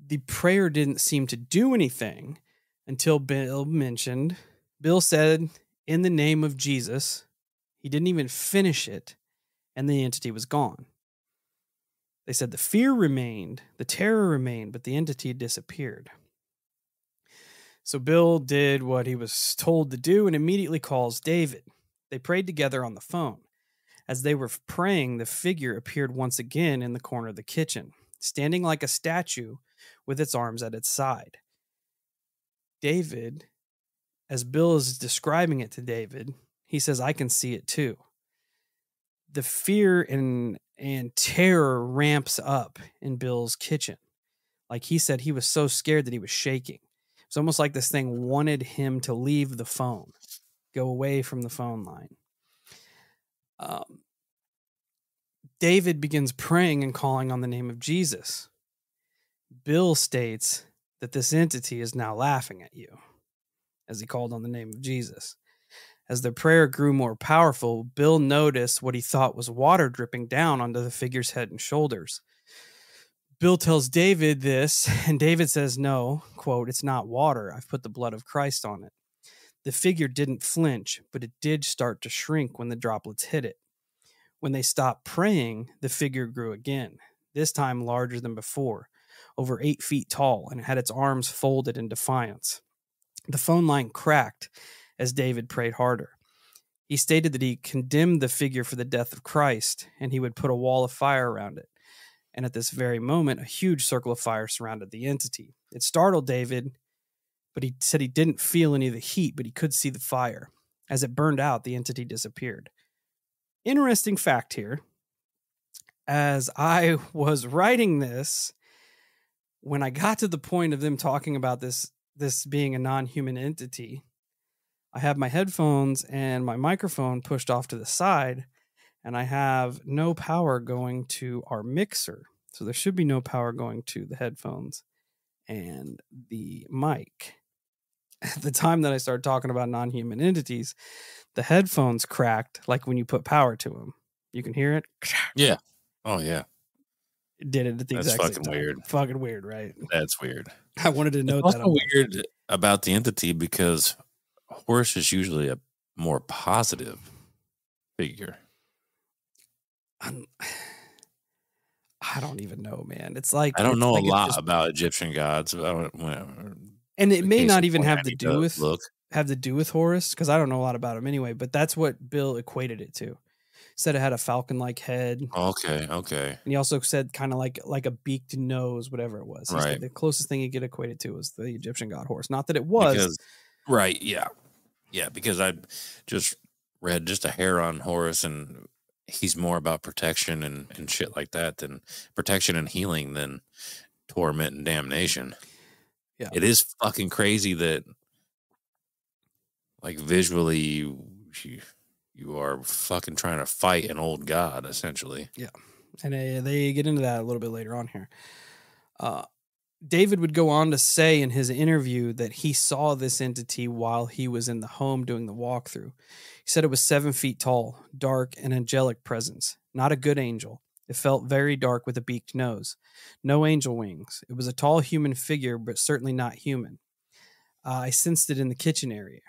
The prayer didn't seem to do anything until Bill said, in the name of Jesus. He didn't even finish it, and the entity was gone. They said the fear remained, the terror remained, but the entity disappeared. So Bill did what he was told to do and immediately calls David. They prayed together on the phone. As they were praying, the figure appeared once again in the corner of the kitchen, standing like a statue with its arms at its side. David, as Bill is describing it to David, he says, I can see it too. The fear and terror ramps up in Bill's kitchen. Like he said, he was so scared that he was shaking. It's almost like this thing wanted him to leave the phone, go away from the phone line. David begins praying and calling on the name of Jesus. Bill states that this entity is now laughing at you as he called on the name of Jesus. As the prayer grew more powerful, Bill noticed what he thought was water dripping down onto the figure's head and shoulders. Bill tells David this, and David says, no, quote, it's not water. I've put the blood of Christ on it. The figure didn't flinch, but it did start to shrink when the droplets hit it. When they stopped praying, the figure grew again, this time larger than before, over 8 feet tall, and it had its arms folded in defiance. The phone line cracked as David prayed harder. He stated that he condemned the figure for the death of Christ, and he would put a wall of fire around it. And at this very moment, a huge circle of fire surrounded the entity. It startled David, but he said he didn't feel any of the heat, but he could see the fire. As it burned out, the entity disappeared. Interesting fact here. As I was writing this, when I got to the point of them talking about this being a non-human entity, I have my headphones and my microphone pushed off to the side, and I have no power going to our mixer. So there should be no power going to the headphones and the mic. At the time that I started talking about non-human entities, the headphones cracked like when you put power to them. You can hear it. Yeah. Oh, yeah. It did it at the exact same time. Weird. Fucking weird, right? That's weird. I wanted to note that. It's also weird about the entity because Horus is usually a more positive figure. I don't even know, man. It's like I don't know like a lot about Egyptian gods, and it may not even have to do with Horus, because I don't know a lot about him anyway. But that's what Bill equated it to. Said it had a falcon-like head. Okay. And he also said kind of like a beaked nose, whatever it was. He said the closest thing he could equate it to was the Egyptian god Horus. Not that it was. Because I just read just a hair on Horus, and he's more about protection and shit like that than protection and healing than torment and damnation. Yeah. It is fucking crazy that, like, visually you are fucking trying to fight an old god, essentially. Yeah. And they get into that a little bit later on here. David would go on to say in his interview that he saw this entity while he was in the home doing the walkthrough. He said it was 7 feet tall, dark, and angelic presence. Not a good angel. It felt very dark with a beaked nose. No angel wings. It was a tall human figure, but certainly not human. I sensed it in the kitchen area.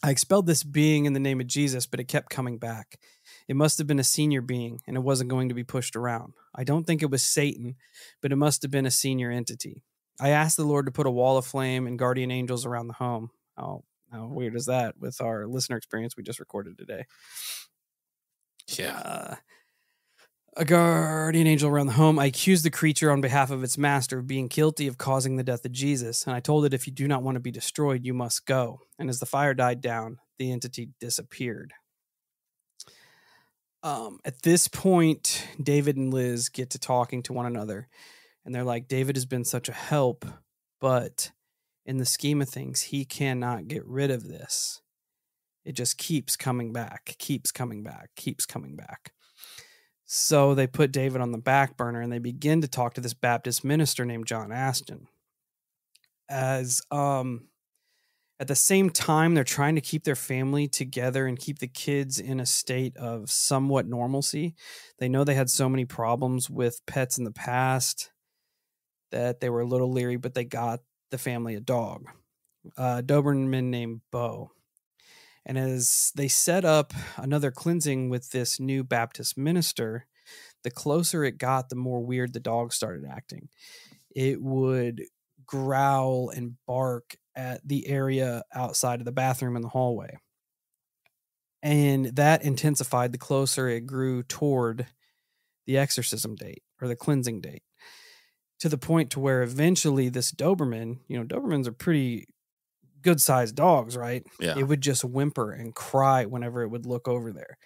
I expelled this being in the name of Jesus, but it kept coming back. It must have been a senior being, and it wasn't going to be pushed around. I don't think it was Satan, but it must have been a senior entity. I asked the Lord to put a wall of flame and guardian angels around the home. How weird is that with our listener experience we just recorded today? Yeah. A guardian angel around the home. I accused the creature on behalf of its master of being guilty of causing the death of Jesus, and I told it if you do not want to be destroyed, you must go. And as the fire died down, the entity disappeared. At this point, David and Liz get to talking to one another, and they're like, David has been such a help, but in the scheme of things, he cannot get rid of this. It just keeps coming back, keeps coming back, keeps coming back. So they put David on the back burner, and they begin to talk to this Baptist minister named John Ashton. As at the same time, they're trying to keep their family together and keep the kids in a state of somewhat normalcy. They know they had so many problems with pets in the past that they were a little leery, but they got the family a dog, a Doberman named Bo. And as they set up another cleansing with this new Baptist minister, the closer it got, the more weird the dog started acting. It would growl and bark at the area outside of the bathroom in the hallway. And that intensified the closer it grew toward the exorcism date or the cleansing date, to the point to where eventually this Doberman, Dobermans are pretty good-sized dogs, right? Yeah. It would just whimper and cry whenever it would look over there.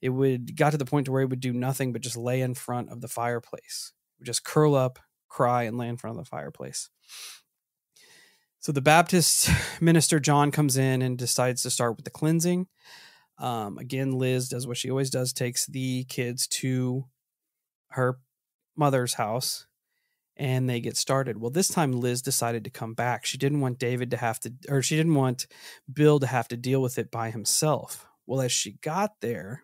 It got to the point to where it would do nothing but just lay in front of the fireplace. It would just curl up, cry, and lay in front of the fireplace. So the Baptist minister, John, comes in and decides to start with the cleansing. Again, Liz does what she always does, takes the kids to her mother's house, and they get started. Well, this time Liz decided to come back. She didn't want she didn't want Bill to have to deal with it by himself. Well, as she got there,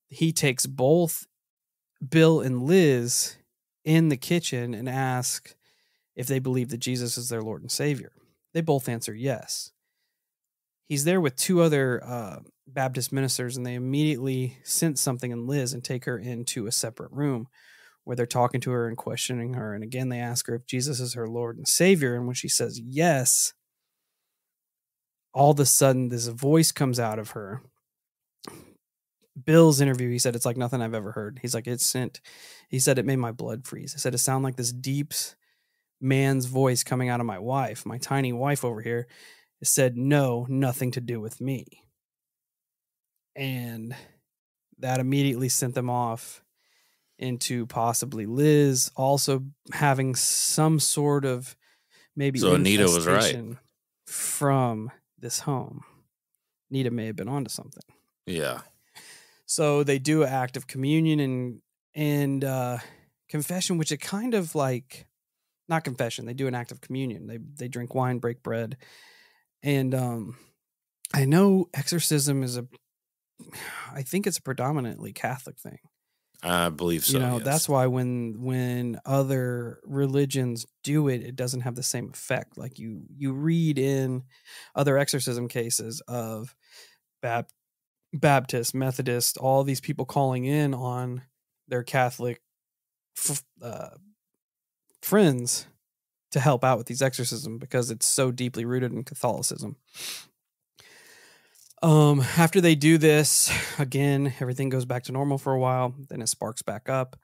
he takes both Bill and Liz in the kitchen and asks if they believe that Jesus is their Lord and Savior. They both answer yes. He's there with two other Baptist ministers, and they immediately sense something in Liz and take her into a separate room where they're talking to her and questioning her. And again, they ask her if Jesus is her Lord and Savior. And when she says yes, all of a sudden this voice comes out of her. Bill's interview, he said, it's like nothing I've ever heard. He's like, he said, it made my blood freeze. He said, it sounded like this deep man's voice coming out of my wife, my tiny wife over here. It said, no, nothing to do with me. And that immediately sent them off into possibly Liz also having some sort of maybe so Anita was right from this home. Anita may have been onto something. Yeah. So they do an act of communion and confession, which it kind of like, not confession. They do an act of communion. They drink wine, break bread. And I know exorcism is I think it's a predominantly Catholic thing. I believe so. Yes. Yes. That's why when other religions do it, it doesn't have the same effect. Like you read in other exorcism cases of Baptist, Methodist, all these people calling in on their Catholic friends to help out with these exorcisms because it's so deeply rooted in Catholicism. After they do this, again, everything goes back to normal for a while. Then it sparks back up.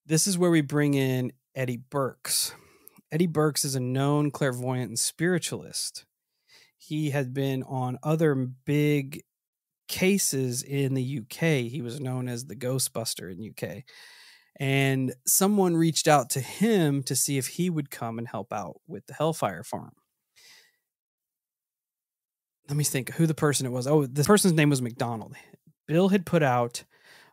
This is where we bring in Eddie Burks. Eddie Burks is a known clairvoyant and spiritualist. He had been on other big cases in the UK. He was known as the Ghostbuster in UK. And someone reached out to him to see if he would come and help out with the Hellfire Farm. Let me think who the person it was. Oh, the person's name was McDonald. Bill had put out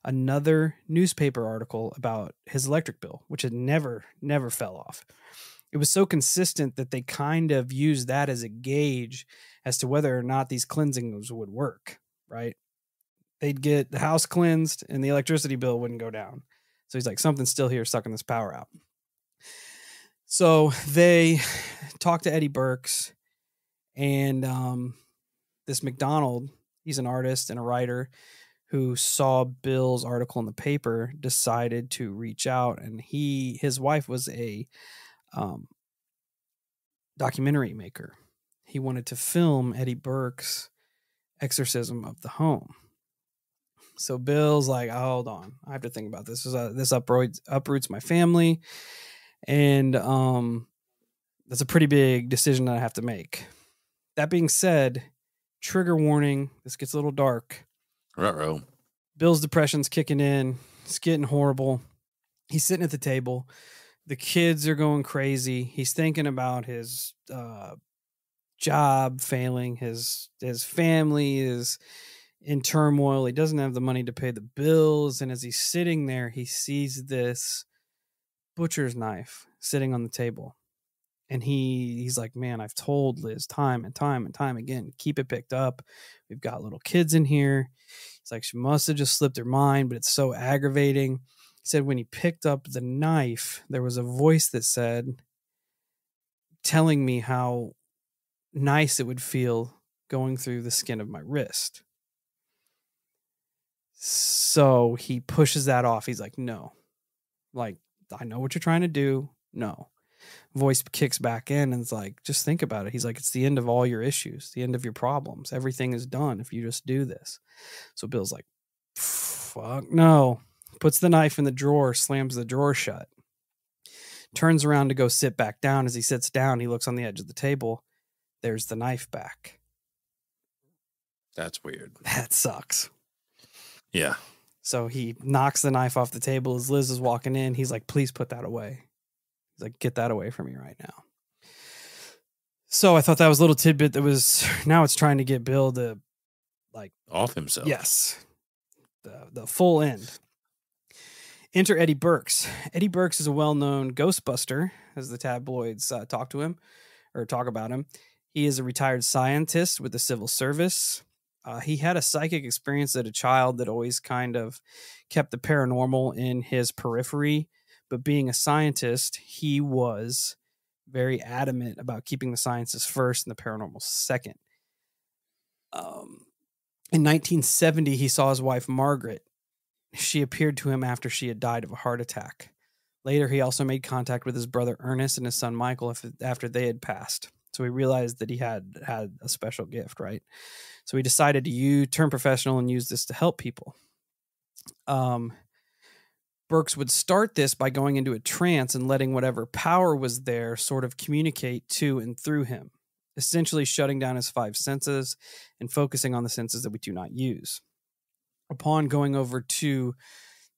another newspaper article about his electric bill, which had never fell off. It was so consistent that they kind of used that as a gauge as to whether or not these cleansings would work, right? They'd get the house cleansed and the electricity bill wouldn't go down. So he's like, something's still here sucking this power out. So they talked to Eddie Burks, and this McDonald, he's an artist and a writer who saw Bill's article in the paper, decided to reach out, and his wife was a documentary maker. He wanted to film Eddie Burke's exorcism of the home. So Bill's like, hold on, I have to think about this. This uproots my family, and that's a pretty big decision that I have to make. That being said, trigger warning, this gets a little dark. Ruh-roh. Bill's depression's kicking in. It's getting horrible. He's sitting at the table. The kids are going crazy. He's thinking about his job failing. His family is in turmoil. He doesn't have the money to pay the bills. And as he's sitting there, he sees this butcher's knife sitting on the table. And he's like, man, I've told Liz time and time and time again, keep it picked up. We've got little kids in here. It's like, she must have just slipped her mind, but it's so aggravating. He said when he picked up the knife, there was a voice that said, telling me how nice it would feel going through the skin of my wrist. So he pushes that off. He's like, no, like, I know what you're trying to do. No. Voice kicks back in and it's like, just think about it. He's like, it's the end of all your issues, the end of your problems. Everything is done if you just do this. So Bill's like, fuck no. Puts the knife in the drawer, slams the drawer shut, turns around to go sit back down. As he sits down, he looks on the edge of the table There's the knife back. That's weird. That sucks. Yeah. So he knocks the knife off the table as Liz is walking in. He's like, please put that away. He's like, get that away from me right now. So I thought that was a little tidbit that was, now it's trying to get Bill to like off himself. Yes. The full end. Enter Eddie Burks. Eddie Burks is a well-known Ghostbuster, as the tabloids talk about him. He is a retired scientist with the civil service. He had a psychic experience as a child that always kind of kept the paranormal in his periphery. But being a scientist, he was very adamant about keeping the sciences first and the paranormal second. In 1970, he saw his wife, Margaret. She appeared to him after she had died of a heart attack. Later, he also made contact with his brother Ernest and his son Michael after they had passed. So he realized that he had a special gift, right? So he decided to turn professional and use this to help people. Burks would start this by going into a trance and letting whatever power was there sort of communicate to and through him, essentially shutting down his 5 senses and focusing on the senses that we do not use. Upon going over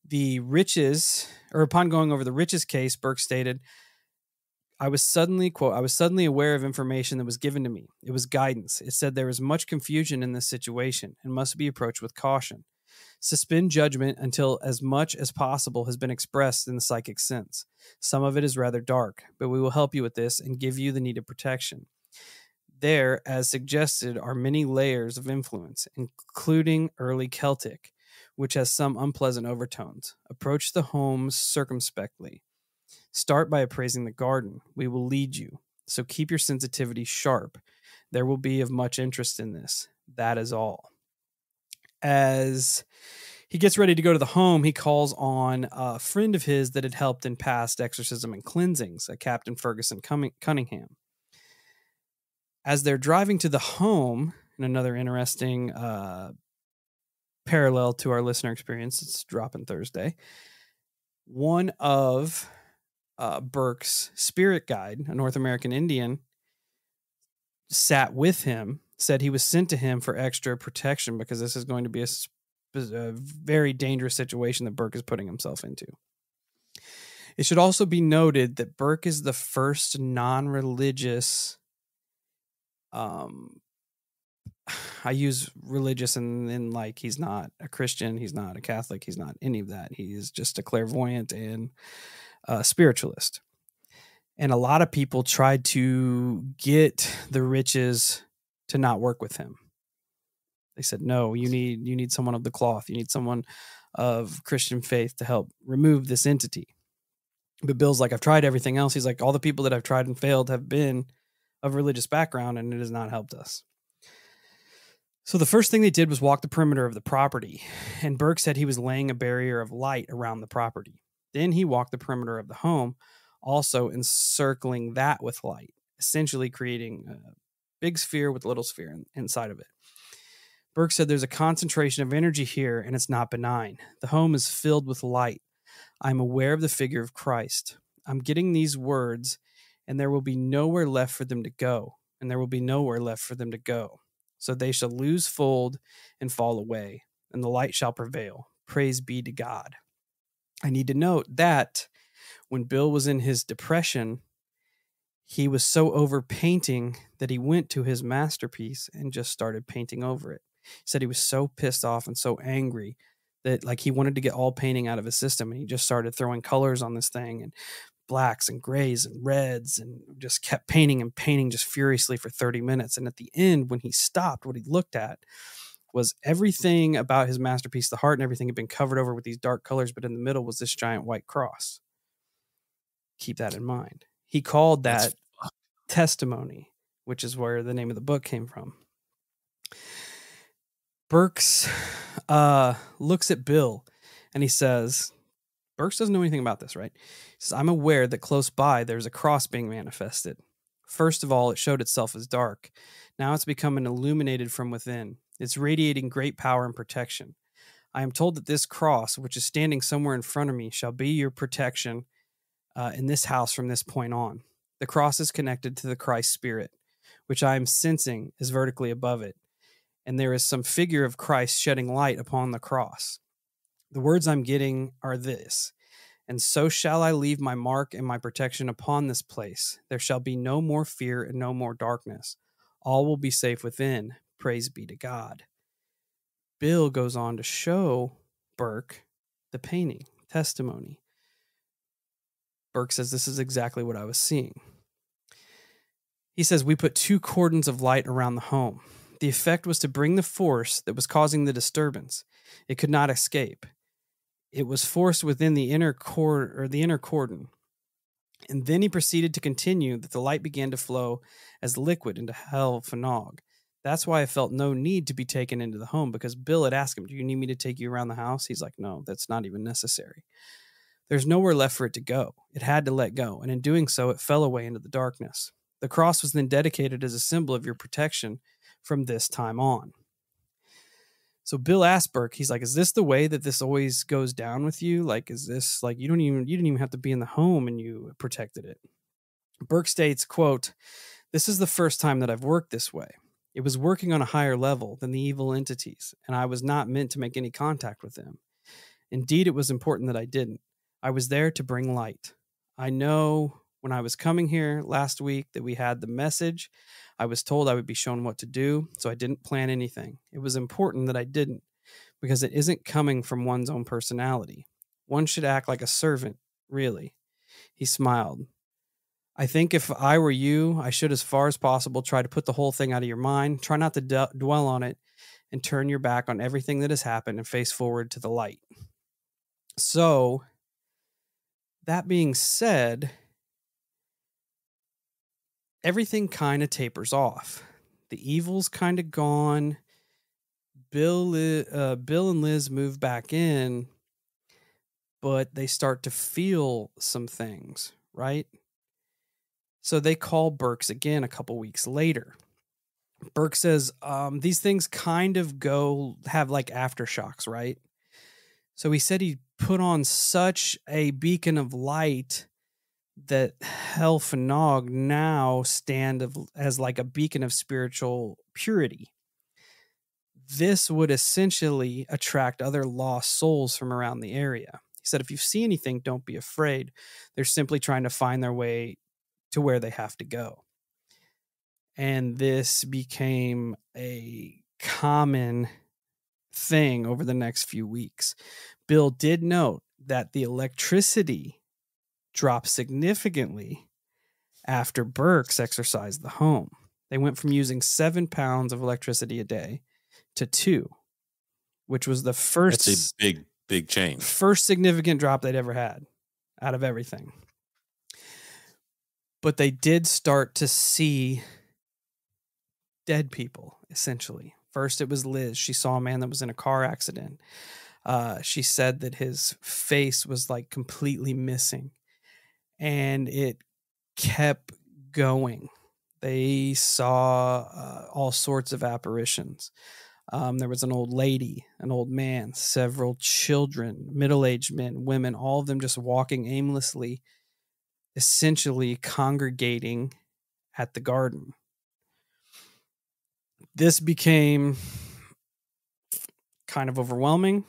the Riches case, Burke stated, I was suddenly aware of information that was given to me. It was guidance. It said there is much confusion in this situation and must be approached with caution. Suspend judgment until as much as possible has been expressed in the psychic sense. Some of it is rather dark, but we will help you with this and give you the needed protection. There, as suggested, are many layers of influence, including early Celtic, which has some unpleasant overtones. Approach the homes circumspectly. Start by appraising the garden. We will lead you. So keep your sensitivity sharp. There will be of much interest in this. That is all. As he gets ready to go to the home, he calls on a friend of his that had helped in past exorcism and cleansings, a Captain Ferguson Cunningham. As they're driving to the home, and another interesting parallel to our listener experience, it's dropping Thursday, one of Burke's spirit guide, a North American Indian, sat with him, said he was sent to him for extra protection because this is going to be a very dangerous situation that Burke is putting himself into. It should also be noted that Burke is the first non-religious, I use religious in like he's not a Christian, he's not a Catholic, he's not any of that. He is just a clairvoyant and a spiritualist. And a lot of people tried to get the Riches to not work with him. They said, no, you need someone of the cloth. You need someone of Christian faith to help remove this entity. But Bill's like, I've tried everything else. He's like, all the people that I've tried and failed have been of religious background, and it has not helped us. So the first thing they did was walk the perimeter of the property, and Burke said he was laying a barrier of light around the property. Then he walked the perimeter of the home, also encircling that with light, essentially creating a big sphere with a little sphere inside of it. Burke said there's a concentration of energy here, and it's not benign. The home is filled with light. I'm aware of the figure of Christ. I'm getting these words, and there will be nowhere left for them to go, and there will be nowhere left for them to go. So they shall lose fold and fall away, and the light shall prevail. Praise be to God. I need to note that when Bill was in his depression, he was so over painting that he went to his masterpiece and just started painting over it. He said he was so pissed off and so angry that like he wanted to get all painting out of his system, and he just started throwing colors on this thing and blacks and grays and reds and just kept painting and painting just furiously for 30 minutes. And at the end, when he stopped, what he looked at was everything about his masterpiece, the heart and everything had been covered over with these dark colors, but in the middle was this giant white cross. Keep that in mind. He called that testimony, which is where the name of the book came from. Burks looks at Bill and he says, Burks doesn't know anything about this, right? He says, I'm aware that close by there's a cross being manifested. First of all, it showed itself as dark. Now it's becoming illuminated from within. It's radiating great power and protection. I am told that this cross, which is standing somewhere in front of me, shall be your protection in this house from this point on. The cross is connected to the Christ Spirit. which I am sensing is vertically above it, and there is some figure of Christ shedding light upon the cross. The words I'm getting are this: and so shall I leave my mark and my protection upon this place. There shall be no more fear and no more darkness. All will be safe within. Praise be to God. Bill goes on to show Burke the painting, testimony. Burke says, this is exactly what I was seeing. He says, we put 2 cordons of light around the home. The effect was to bring the force that was causing the disturbance. It could not escape. It was forced within the inner cordon. And then he proceeded to continue that the light began to flow as liquid into hell Fanog. That's why I felt no need to be taken into the home, because Bill had asked him, do you need me to take you around the house? He's like, no, that's not even necessary. There's nowhere left for it to go. It had to let go, and in doing so, it fell away into the darkness. The cross was then dedicated as a symbol of your protection from this time on. So Bill asked Burke, he's like, is this the way that this always goes down with you? Like, is this like you didn't even have to be in the home and you protected it? Burke states, quote, this is the first time that I've worked this way. It was working on a higher level than the evil entities, and I was not meant to make any contact with them. Indeed, it was important that I didn't. I was there to bring light. I know when I was coming here last week that we had the message. I was told I would be shown what to do, so I didn't plan anything. It was important that I didn't, because it isn't coming from one's own personality. One should act like a servant, really. He smiled. I think if I were you, I should, as far as possible, try to put the whole thing out of your mind. Try not to dwell on it and turn your back on everything that has happened and face forward to the light. So, that being said, everything kind of tapers off. The evil's kind of gone. Bill and Liz move back in, but they start to feel some things, right? So they call Burke's again a couple weeks later. Burke says, these things kind of have like aftershocks, right? So he said he put on such a beacon of light that Hel Fanog now stand as like a beacon of spiritual purity. This would essentially attract other lost souls from around the area. He said, if you see anything, don't be afraid. They're simply trying to find their way to where they have to go. And this became a common thing over the next few weeks. Bill did note that the electricity dropped significantly after Burke's exercised the home. They went from using 7 pounds of electricity a day to 2, which was the first. That's a big change. First significant drop they'd ever had out of everything. But they did start to see dead people, essentially. First, it was Liz. She saw a man that was in a car accident. She said that his face was like completely missing, and it kept going. They saw all sorts of apparitions. There was an old lady, an old man, several children, middle-aged men, women, all of them just walking aimlessly, essentially congregating at the garden. This became kind of overwhelming.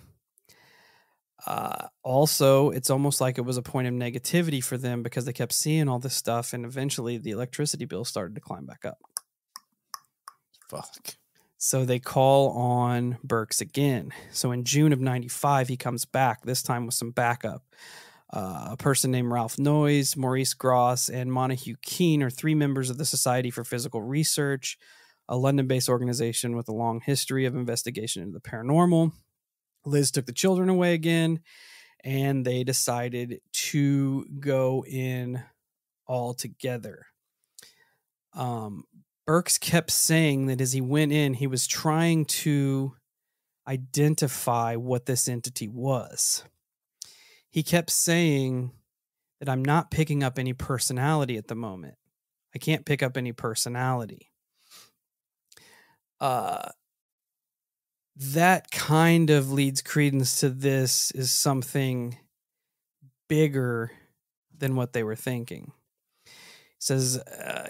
Also, it's almost like it was a point of negativity for them because they kept seeing all this stuff, and eventually the electricity bill started to climb back up. Fuck. So they call on Burke's again. So in June of 95, he comes back, this time with some backup. A person named Ralph Noyes, Maurice Gross, and Montague Keene are 3 members of the Society for Physical Research, a London-based organization with a long history of investigation into the paranormal. Liz took the children away again, and they decided to go in all together. Burks kept saying that as he went in, he was trying to identify what this entity was. He kept saying that I'm not picking up any personality at the moment. I can't pick up any personality. That kind of leads credence to this is something bigger than what they were thinking. Says,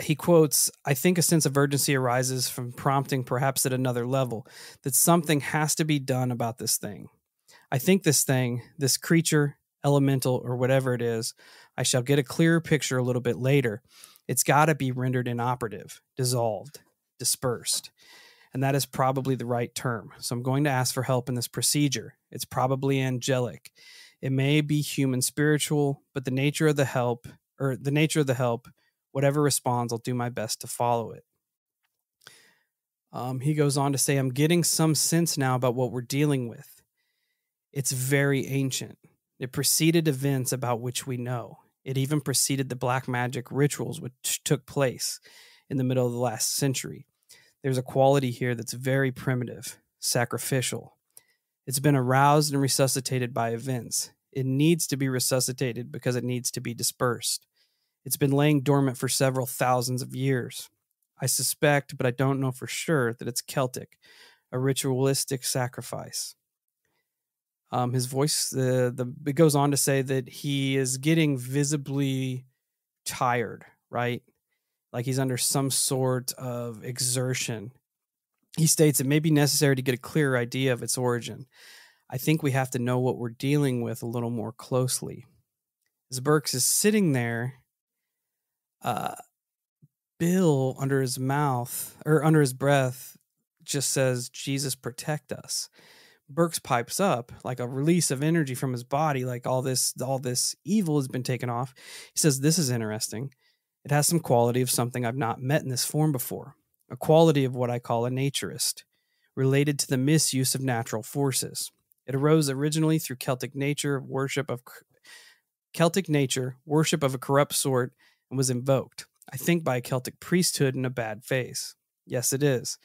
he quotes, "I think a sense of urgency arises from prompting perhaps at another level, that something has to be done about this thing. I think this thing, this creature, elemental, or whatever it is, I shall get a clearer picture a little bit later. It's got to be rendered inoperative, dissolved, dispersed. And that is probably the right term. So I'm going to ask for help in this procedure. It's probably angelic. It may be human spiritual, but the nature of the help, whatever responds, I'll do my best to follow it." He goes on to say, "I'm getting some sense now about what we're dealing with. It's very ancient. It preceded events about which we know. It even preceded the black magic rituals which took place in the middle of the last century. There's a quality here that's very primitive, sacrificial. It's been aroused and resuscitated by events. It needs to be resuscitated because it needs to be dispersed. It's been laying dormant for several thousands of years. I suspect, but I don't know for sure, that it's Celtic, a ritualistic sacrifice." His voice, it goes on to say that he is getting visibly tired, right? Like he's under some sort of exertion. He states it may be necessary to get a clearer idea of its origin. I think we have to know what we're dealing with a little more closely. As Burks is sitting there, Bill, under his mouth or under his breath, just says, "Jesus, protect us." Burks pipes up like a release of energy from his body, like all this evil has been taken off. He says, "This is interesting. It has some quality of something I've not met in this form before, a quality of what I call a naturist, related to the misuse of natural forces. It arose originally through Celtic nature, worship of a corrupt sort, and was invoked, I think, by a Celtic priesthood in a bad phase. Yes, it is.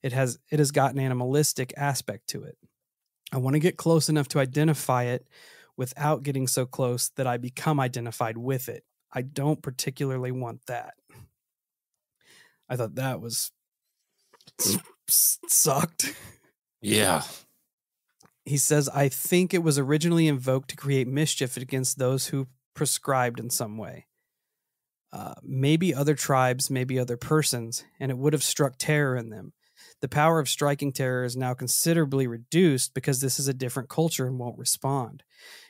It has got an animalistic aspect to it. I want to get close enough to identify it without getting so close that I become identified with it. I don't particularly want that." I thought that was sucked. Yeah. He says, "I think it was originally invoked to create mischief against those who prescribed in some way. Maybe other tribes, maybe other persons, and it would have struck terror in them. The power of striking terror is now considerably reduced because this is a different culture and won't respond.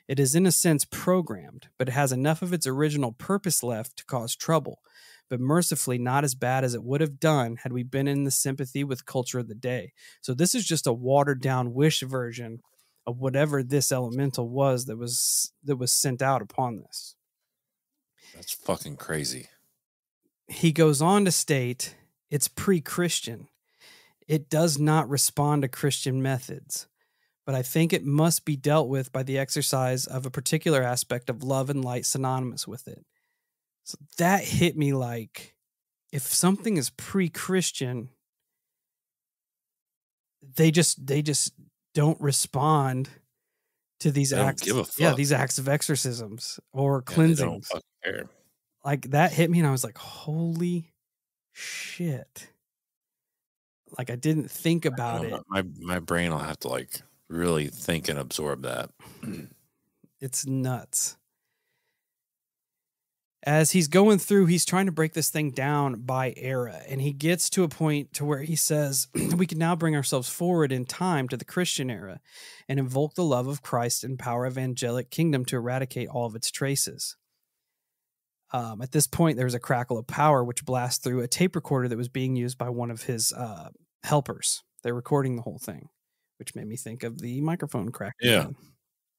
It is in a sense programmed, but it has enough of its original purpose left to cause trouble, but mercifully not as bad as it would have done had we been in the sympathy with culture of the day." So this is just a watered down wish version of whatever this elemental was that was sent out upon this. That's fucking crazy. He goes on to state it's pre-Christian. It does not respond to Christian methods, but I think it must be dealt with by the exercise of a particular aspect of love and light synonymous with it. So that hit me like, if something is pre-Christian, they just don't respond to these acts. Don't give a fuck. Yeah, these acts of exorcisms or cleansings. They don't fucking care. Like that hit me and I was like, holy shit. Like I didn't think about it. My brain will have to like really think and absorb that. It's nuts. As he's going through, he's trying to break this thing down by era, and he gets to a point to where he says we can now bring ourselves forward in time to the Christian era and invoke the love of Christ and power of angelic kingdom to eradicate all of its traces. At this point, there's a crackle of power which blasts through a tape recorder that was being used by one of his helpers. They're recording the whole thing, which made me think of the microphone crack. Yeah,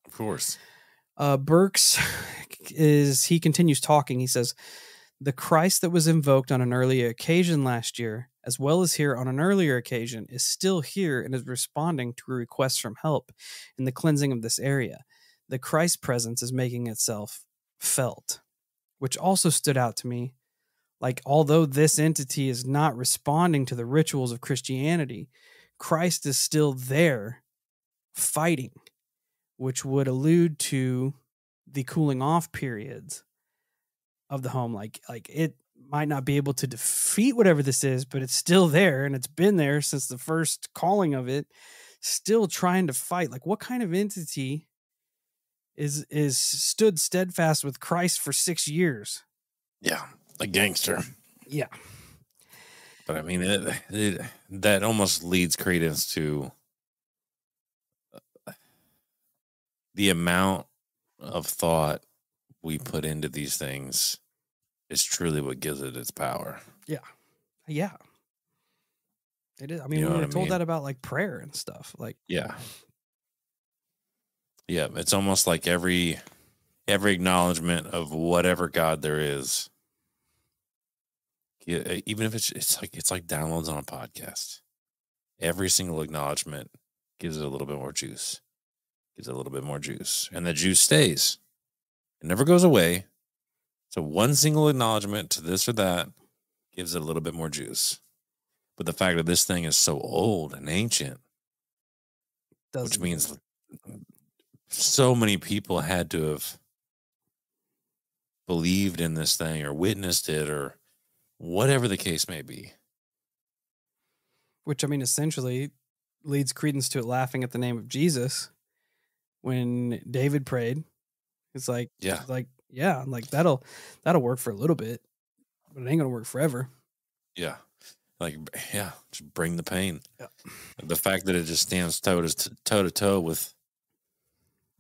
of course. Burks he continues talking. He says, "The Christ that was invoked on an earlier occasion last year, as well as here on an earlier occasion, is still here and is responding to requests from help in the cleansing of this area. The Christ presence is making itself felt," which also stood out to me. Like, although this entity is not responding to the rituals of Christianity, Christ is still there fighting, which would allude to the cooling off periods of the home. Like it might not be able to defeat whatever this is, but it's still there, and it's been there since the first calling of it, still trying to fight. Like, what kind of entity is stood steadfast with Christ for 6 years? Yeah. a gangster. Yeah. But I mean, that almost leads credence to the amount of thought we put into these things is truly what gives it its power. Yeah. Yeah. It is. I mean, You know we what were I told mean? that about like prayer and stuff. Like, Yeah. Yeah. It's almost like every acknowledgement of whatever God there is. Even if it's like downloads on a podcast. Every single acknowledgement gives it a little bit more juice. Gives it a little bit more juice. And the juice stays. It never goes away. So one single acknowledgement to this or that gives it a little bit more juice. But the fact that this thing is so old and ancient, which doesn't means so many people had to have believed in this thing or witnessed it or whatever the case may be. which I mean, essentially leads credence to it laughing at the name of Jesus when David prayed. It's like, Yeah. yeah, like that'll work for a little bit, but it ain't gonna work forever. Yeah. Like, yeah, just bring the pain. Yeah. The fact that it just stands toe to toe with,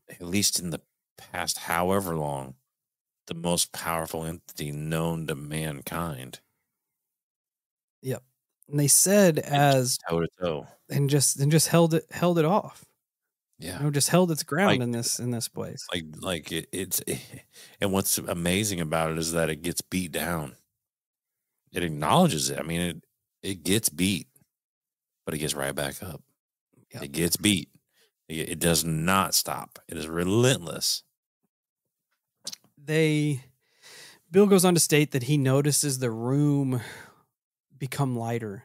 at least in the past however long, the most powerful entity known to mankind. Yep. And they said as toe to toe. and just held it off. Yeah. Just held its ground Like, in this place. Like it's and what's amazing about it is that it gets beat down. It acknowledges it. I mean, it gets beat, but it gets right back up. Yep. It gets beat. It does not stop. It is relentless. Bill goes on to state that he notices the room become lighter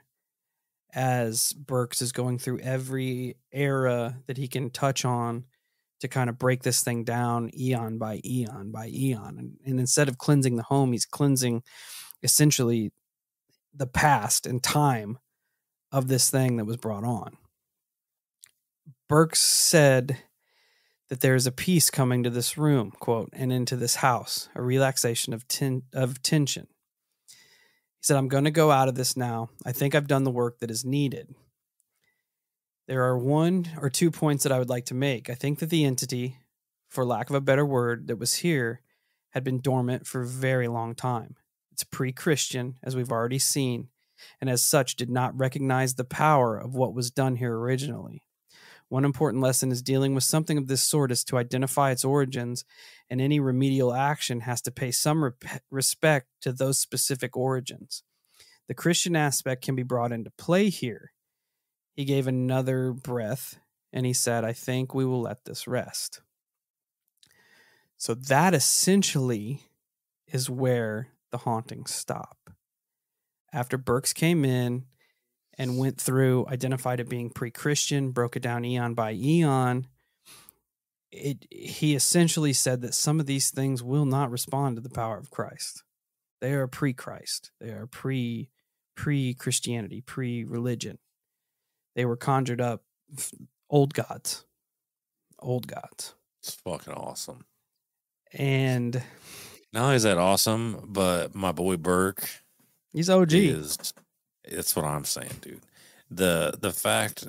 as Burks is going through every era that he can touch on to kind of break this thing down eon by eon by eon. And instead of cleansing the home, he's cleansing essentially the past and time of this thing that was brought on. Burks said that there is a peace coming to this room, quote, and into this house, a relaxation of tension. He said, I'm going to go out of this now. I think I've done the work that is needed. There are 1 or 2 points that I would like to make. I think that the entity, for lack of a better word, that was here had been dormant for a very long time. It's pre-Christian, as we've already seen, and as such did not recognize the power of what was done here originally. One important lesson is dealing with something of this sort is to identify its origins, and any remedial action has to pay some respect to those specific origins. The Christian aspect can be brought into play here. He gave another breath, and he said, I think we will let this rest. So that essentially is where the hauntings stop. After Burks came in and went through, identified it being pre-Christian, broke it down eon by eon, he essentially said that some of these things will not respond to the power of Christ. They are pre-Christ. They are pre-Christianity, pre-religion. They were conjured up old gods. Old gods. It's fucking awesome. And not only is that awesome, but my boy Burke, he's OG. That's what I'm saying, dude. The fact,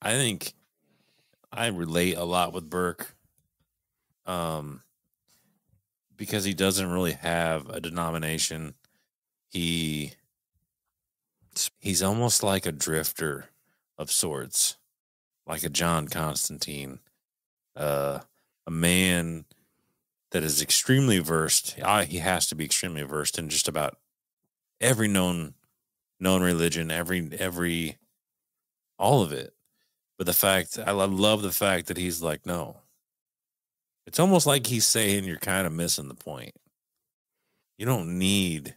I think I relate a lot with Burke, because he doesn't really have a denomination. He's almost like a drifter of sorts, like a John Constantine, a man that is extremely versed. He has to be extremely versed in just about every known religion, every all of it. But I love the fact that he's like, no. It's almost like he's saying you're kind of missing the point. You don't need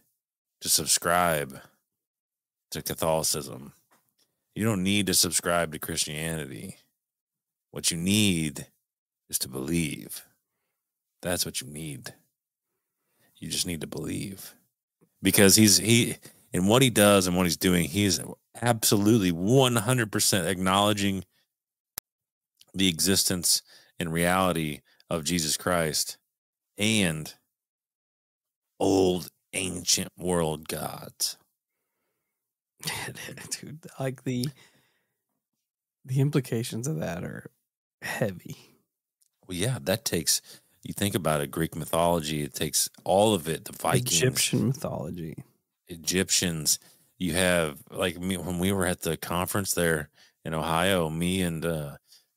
to subscribe to Catholicism. You don't need to subscribe to Christianity. What you need is to believe. That's what you need. You just need to believe. Because he in what he does and what he's doing, he's absolutely 100% acknowledging the existence and reality of Jesus Christ and old ancient world gods. Dude, like the implications of that are heavy. Well, yeah, that takes, you think about it, Greek mythology, it takes all of it, the Vikings, Egyptian mythology, Egyptians. You have, like, me, when we were at the conference there in Ohio, me and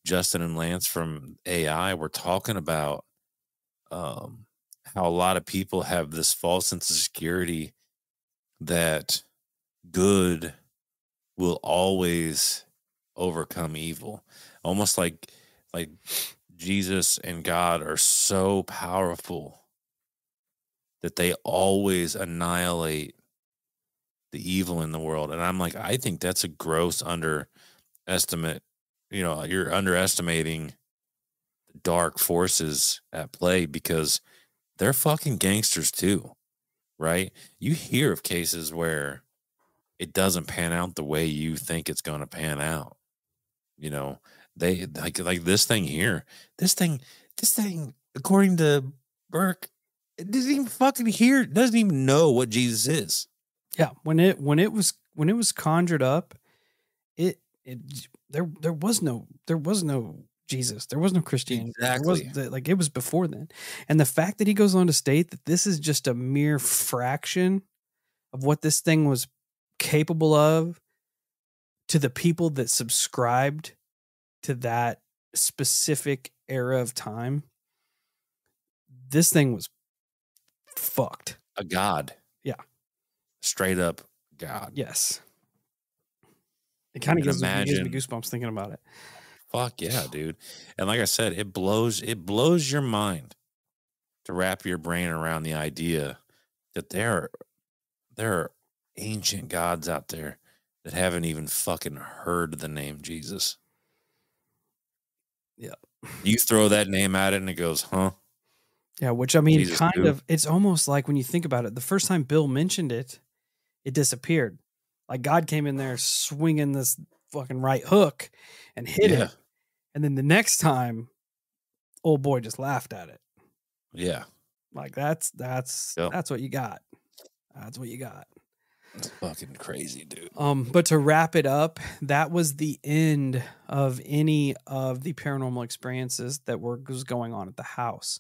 Justin and Lance from AI were talking about how a lot of people have this false sense of security that good will always overcome evil. Almost like Jesus and God are so powerful that they always annihilate the evil in the world. And I'm like, I think that's a gross underestimate. You know, you're underestimating the dark forces at play because they're fucking gangsters too, right? You hear of cases where it doesn't pan out the way you think it's going to pan out. You know, they like this thing here. This thing, according to Burke, it doesn't even fucking hear. It doesn't even know what Jesus is. yeah. When it was conjured up, there was no Jesus. There was no Christianity. Exactly. It was before then. And the fact that he goes on to state that this is just a mere fraction of what this thing was capable of to the people that subscribed to that specific era of time, this thing was fucked. A god. Yeah. Straight up God. Yes. It kind of gives me imagine goosebumps thinking about it. Fuck yeah, dude. And like I said, it blows your mind to wrap your brain around the idea that there are ancient gods out there that haven't even fucking heard the name Jesus. Yeah. You throw that name at it and it goes, huh? Yeah, which I mean, Jesus kind who? of, it's almost like when you think about it, the first time Bill mentioned it, it disappeared. Like God came in there swinging this fucking right hook and hit it. And then the next time, old boy just laughed at it. Yeah. Like that's what you got. That's what you got. It's fucking crazy, dude. But to wrap it up, that was the end of any of the paranormal experiences that was going on at the house.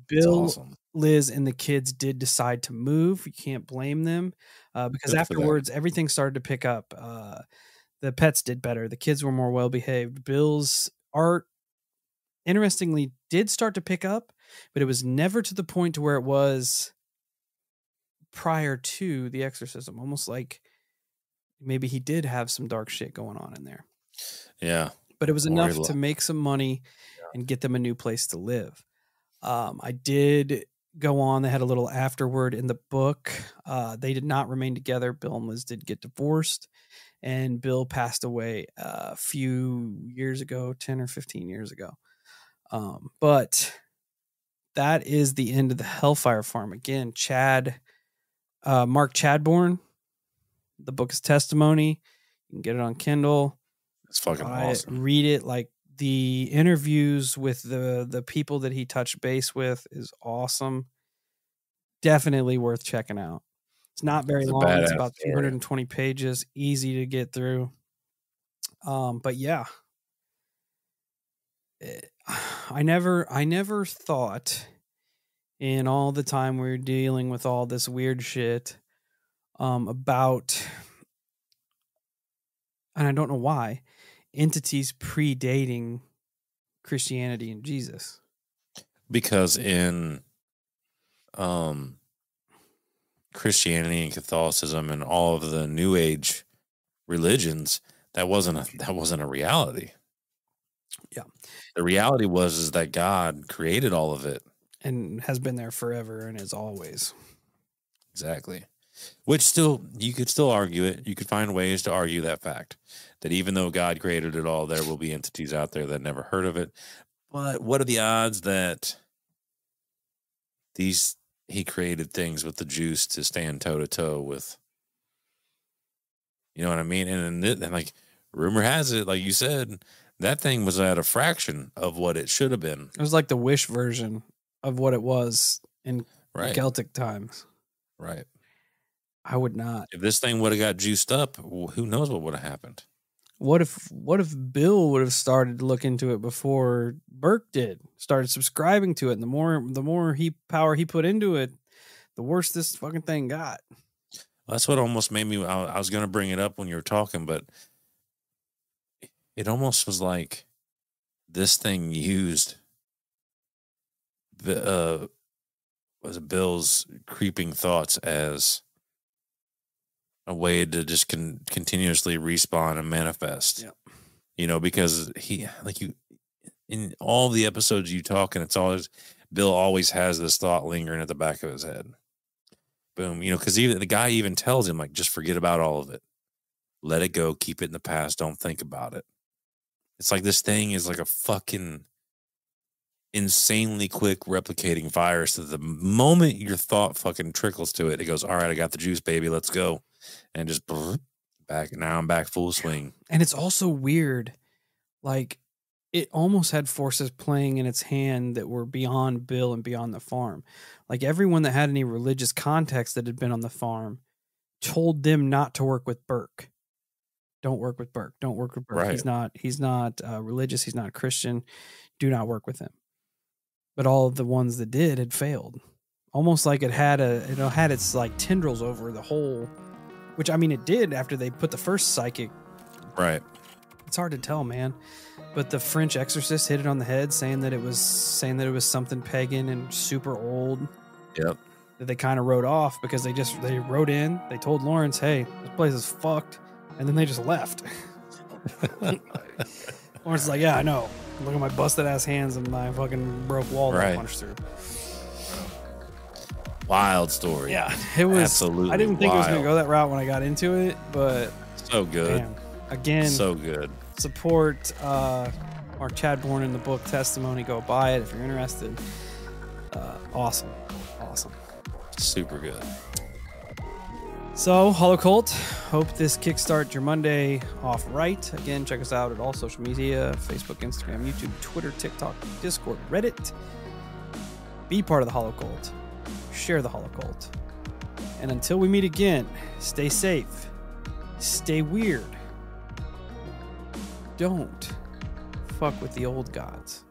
Bill, awesome. Liz, and the kids did decide to move. You can't blame them because afterwards everything started to pick up. The pets did better. The kids were more well behaved. Bill's art, interestingly, did start to pick up, but it was never to the point to where it was prior to the exorcism. Almost like maybe he did have some dark shit going on in there. Yeah. But it was enough to make some money and get them a new place to live. I did go on. They had a little afterword in the book. They did not remain together. Bill and Liz did get divorced, and Bill passed away a few years ago, 10 or 15 years ago. But that is the end of the Hellfire Farm. Again, Mark Chadbourne. The book is Testimony. You can get it on Kindle. It's fucking awesome. Read it. Like the interviews with the people that he touched base with is awesome. Definitely worth checking out. It's not very long. It's about 220 pages, easy to get through. But yeah, I never thought in all the time we were dealing with all this weird shit about, and I don't know why, entities predating Christianity and Jesus. Because in Christianity and Catholicism and all of the New Age religions, that wasn't a reality. Yeah. The reality is that God created all of it. And has been there forever and is always. Exactly. Which you could still argue it. You could find ways to argue that fact, that even though God created it all, there will be entities out there that never heard of it. But what are the odds that he created things with the juice to stand toe to toe with? You know what I mean? And like rumor has it, like you said, that thing was at a fraction of what it should have been. It was like the Wish version of what it was in Celtic times. Right. I would not. If this thing would have got juiced up, who knows what would have happened? What if Bill would have started to look into it before Burke did? Started subscribing to it, and the more power he put into it, the worse this fucking thing got. That's what almost made me. I was going to bring it up when you were talking, but it almost was like this thing used the was Bill's creeping thoughts as a way to just continuously respawn and manifest. Yeah. You know, because he, like, you in all the episodes you talk, and it's always Bill always has this thought lingering at the back of his head. Boom, you know, because even the guy even tells him, like, just forget about all of it, let it go, keep it in the past, don't think about it. It's like this thing is like a fucking insanely quick replicating virus that the moment your thought fucking trickles to it, it goes, all right, I got the juice, baby, let's go. And just back. Now I'm back full swing. And it's also weird. Like, it almost had forces playing in its hand that were beyond Bill and beyond the farm. Like, everyone that had any religious context that had been on the farm told them not to work with Burke. Don't work with Burke. Don't work with Burke. Right. He's not religious. He's not a Christian. Do not work with him. But all of the ones that did had failed. Almost like it had its like tendrils over the whole. Which, I mean, it did after they put the first psychic. Right. It's hard to tell, man. But the French exorcist hit it on the head, saying that it was something pagan and super old. Yep. That they kind of wrote off because they wrote in. They told Lawrence, "Hey, this place is fucked," and then they just left. Lawrence is like, "Yeah, I know. Look at my busted ass hands and my fucking broke wall that I punched through." Wild story. Yeah, it was absolutely. I didn't think it was going to go that route when I got into it, but so good. Man, again, so good. Support our Chad Bourne in the book Testimony. Go buy it if you're interested. Awesome. Super good. So, Holocult, hope this kickstart your Monday off right. Again, check us out at all social media: Facebook, Instagram, YouTube, Twitter, TikTok, Discord, Reddit. Be part of the Holocult. Share the Holocult. And until we meet again, stay safe. Stay weird. Don't fuck with the old gods.